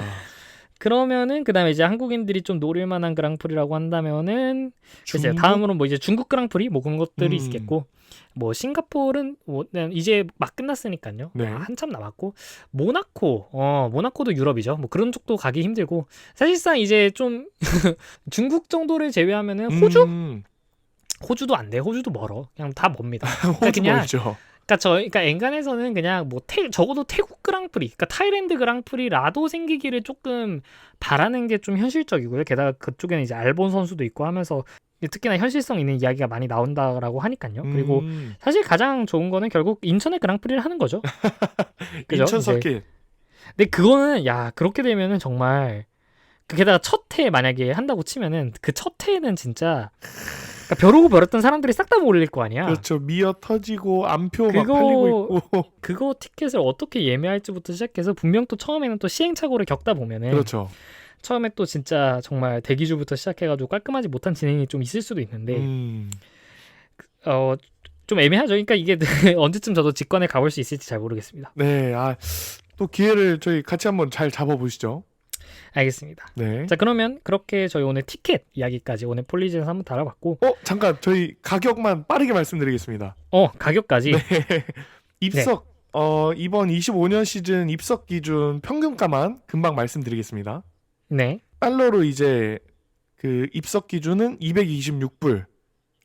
그러면은 그다음에 이제 한국인들이 좀 노릴 만한 그랑프리라고 한다면은 글쎄요, 중국? 다음으로는 뭐 이제 중국 그랑프리 뭐 그런 것들이 음. 있겠고 뭐 싱가포르는 뭐 이제 막 끝났으니까요. 네. 한참 남았고 모나코도 유럽이죠. 뭐 그런 쪽도 가기 힘들고 사실상 이제 좀 중국 정도를 제외하면은 호주도 안 돼. 호주도 멀어. 그냥 다 멉니다. 호주 그냥 멀죠. 그러니까 엔간에서는 그냥 뭐 적어도 태국 그랑프리, 그러니까 타일랜드 그랑프리라도 생기기를 조금 바라는 게 좀 현실적이고요. 게다가 그쪽에는 이제 알본 선수도 있고 하면서 특히나 현실성 있는 이야기가 많이 나온다라고 하니까요. 그리고 사실 가장 좋은 거는 결국 인천의 그랑프리를 하는 거죠. 그죠? 인천 이제. 서킷. 근데 그거는 그렇게 되면은 정말 게다가 첫 해 만약에 한다고 치면은 그 첫 해는 진짜 그러니까 벼르고 벼렸던 사람들이 싹 다 몰릴 거 아니야. 그렇죠. 미어 터지고 암표 막 팔리고 있고. 그거 티켓을 어떻게 예매할지부터 시작해서 분명 또 처음에는 또 시행착오를 겪다 보면은 그렇죠. 처음에 또 진짜 정말 대기주부터 시작해가지고 깔끔하지 못한 진행이 좀 있을 수도 있는데 좀 애매하죠. 그러니까 이게 언제쯤 저도 직관에 가볼 수 있을지 잘 모르겠습니다. 네, 또 기회를 저희 같이 한번 잘 잡아보시죠. 알겠습니다. 네. 자, 그러면 그렇게 저희 오늘 티켓 이야기까지 오늘 폴리즈에서 한번 다뤄봤고 잠깐 저희 가격만 빠르게 말씀드리겠습니다. 가격까지. 네. 입석 이번 25년 시즌 입석 기준 평균가만 금방 말씀드리겠습니다. 네. 달러로 이제 그 입석 기준은 226불.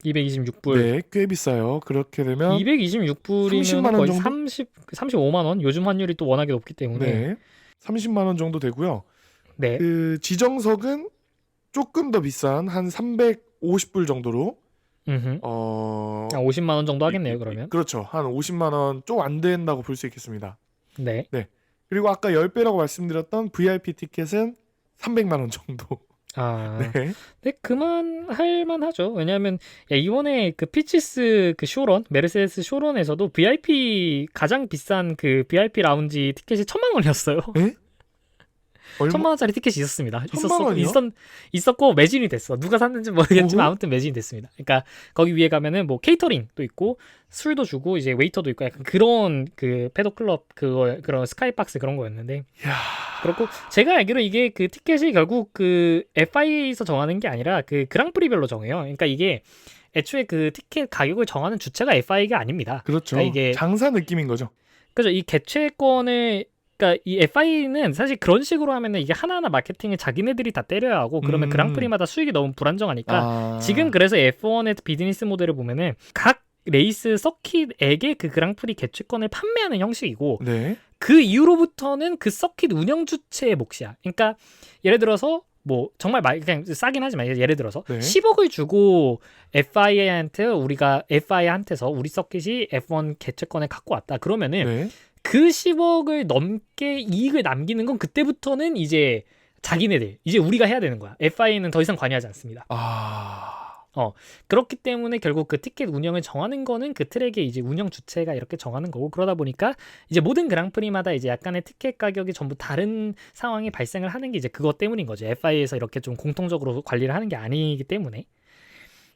226불. 네, 꽤 비싸요. 그렇게 되면 226불이면 30만 원 거의 정도? 35만 원. 요즘 환율이 또 워낙에 높기 때문에. 네, 30만 원 정도 되고요. 네. 그 지정석은 조금 더 비싼 한 350불 정도로 50만 원 정도 하겠네요, 그러면. 그렇죠. 한 50만 원 좀 안 된다고 볼 수 있겠습니다. 네. 그리고 아까 10배라고 말씀드렸던 VIP 티켓은 300만 원 정도. 네. 네, 그만할 만하죠. 왜냐하면 이번에 그 피치스 그 쇼런, 메르세데스 쇼런에서도 VIP 가장 비싼 그 VIP 라운지 티켓이 1,000만 원이었어요. 네? 1,000만 원짜리 티켓이 있었습니다. 1,000만 원이요? 있었고 매진이 됐어. 누가 샀는지 모르겠지만 오호? 아무튼 매진이 됐습니다. 그러니까 거기 위에 가면은 뭐 케이터링도 있고 술도 주고 이제 웨이터도 있고 약간 그런 그 패독 클럽 그런 스카이박스 그런 거였는데. 이야. 그렇고 제가 알기로 이게 그 티켓이 결국 그 FIA에서 정하는 게 아니라 그 그랑프리별로 정해요. 그러니까 이게 애초에 그 티켓 가격을 정하는 주체가 FIA가 아닙니다. 그렇죠. 그러니까 이게 장사 느낌인 거죠. 그죠. 이 개최권을 그러니까 이 FIA는 사실 그런 식으로 하면은 이게 하나하나 마케팅을 자기네들이 다 때려야 하고 그러면 그랑프리마다 수익이 너무 불안정하니까 지금 그래서 F1의 비즈니스 모델을 보면은 각 레이스 서킷에게 그 그랑프리 개최권을 판매하는 형식이고 네. 그 이후로부터는 그 서킷 운영 주체의 몫이야. 그러니까 예를 들어서 뭐 정말 그냥 싸긴 하지만 예를 들어서 네. 10억을 주고 FIA한테서 우리 서킷이 F1 개최권을 갖고 왔다. 그러면은 네. 그 10억을 넘게 이익을 남기는 건 그때부터는 이제 자기네들 이제 우리가 해야 되는 거야. FIA는 더 이상 관여하지 않습니다. 그렇기 때문에 결국 그 티켓 운영을 정하는 거는 그 트랙의 이제 운영 주체가 이렇게 정하는 거고 그러다 보니까 이제 모든 그랑프리마다 이제 약간의 티켓 가격이 전부 다른 상황이 발생을 하는 게 이제 그것 때문인 거죠. FIA에서 이렇게 좀 공통적으로 관리를 하는 게 아니기 때문에.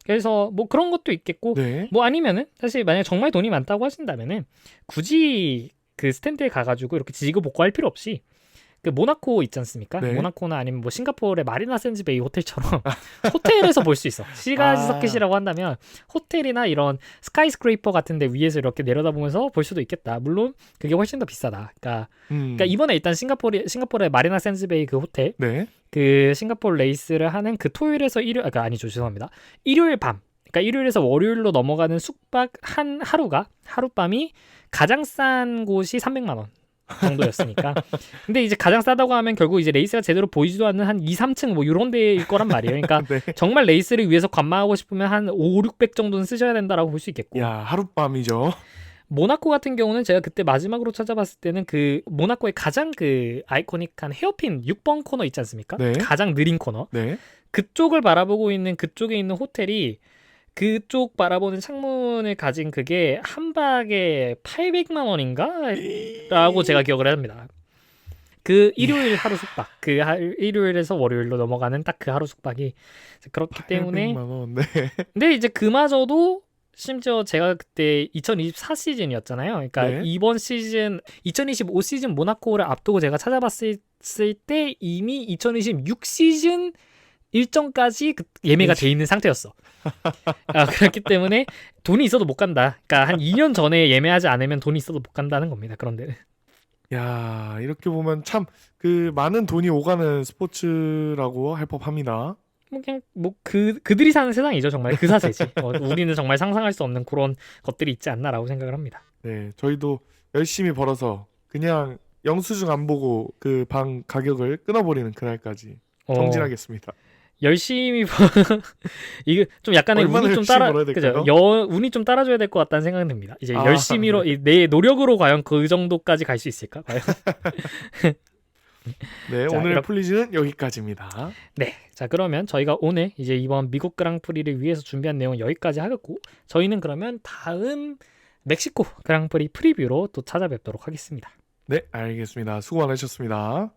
그래서 뭐 그런 것도 있겠고 네. 뭐 아니면은 사실 만약 정말 돈이 많다고 하신다면은 굳이 그 스탠드에 가가지고 이렇게 지지고 복구할 필요 없이 그 모나코 있지 않습니까? 네. 모나코나 아니면 뭐 싱가포르의 마리나 샌즈베이 호텔처럼 호텔에서 볼 수 있어. 시가지 서킷이라고 한다면 호텔이나 이런 스카이스크레이퍼 같은 데 위에서 이렇게 내려다보면서 볼 수도 있겠다. 물론 그게 훨씬 더 비싸다. 그러니까 이번에 일단 싱가포르의 마리나 샌즈베이 그 호텔 네. 그 싱가포르 레이스를 하는 그 토요일에서 일요일 아니죠. 죄송합니다. 일요일 밤. 그러니까 일요일에서 월요일로 넘어가는 숙박 한 하룻밤이 가장 싼 곳이 300만 원 정도였으니까. 근데 이제 가장 싸다고 하면 결국 이제 레이스가 제대로 보이지도 않는 한 2, 3층 뭐 이런 데일 거란 말이에요. 그러니까 네. 정말 레이스를 위해서 관망하고 싶으면 한 5, 600 정도는 쓰셔야 된다라고 볼 수 있겠고. 야, 하룻밤이죠. 모나코 같은 경우는 제가 그때 마지막으로 찾아봤을 때는 그 모나코의 가장 그 아이코닉한 헤어핀 6번 코너 있지 않습니까? 네. 가장 느린 코너. 네. 그쪽을 바라보고 있는 그쪽에 있는 호텔이 그쪽 바라보는 창문을 가진 그게 한 박에 800만 원인가? 라고 제가 기억을 합니다. 그 일요일 하루 숙박. 일요일에서 월요일로 넘어가는 딱 그 하루 숙박이 그렇기 때문에 800만 원. 네. 근데 이제 그마저도 심지어 제가 그때 2024 시즌이었잖아요. 그러니까 네. 이번 시즌 2025 시즌 모나코를 앞두고 제가 찾아봤을 때 이미 2026 시즌 일정까지 예매가 돼 있는 상태였어. 그렇기 때문에 돈이 있어도 못 간다. 그러니까 한 2년 전에 예매하지 않으면 돈이 있어도 못 간다는 겁니다. 그런데 야, 이렇게 보면 참 그 많은 돈이 오가는 스포츠라고 할 법합니다. 뭐 그냥 뭐 그들이 사는 세상이죠. 정말 그 사세지. 우리는 정말 상상할 수 없는 그런 것들이 있지 않나라고 생각을 합니다. 네, 저희도 열심히 벌어서 그냥 영수증 안 보고 그 방 가격을 끊어버리는 그날까지 정진하겠습니다. 열심히 이게 좀 약간의 얼마나 운이 좀 열심히 따라 벌어야 될까요? 운이 좀 따라줘야 될 것 같다는 생각은 듭니다. 이제 열심히로 내 노력으로 과연 그 정도까지 갈 수 있을까? 과연. 네, 자, 오늘 이렇게- 플리즈는 여기까지입니다. 네, 자 그러면 저희가 오늘 이제 이번 미국 그랑프리를 위해서 준비한 내용 여기까지 하겠고 저희는 그러면 다음 멕시코 그랑프리 프리뷰로 또 찾아뵙도록 하겠습니다. 네, 알겠습니다. 수고 많으셨습니다.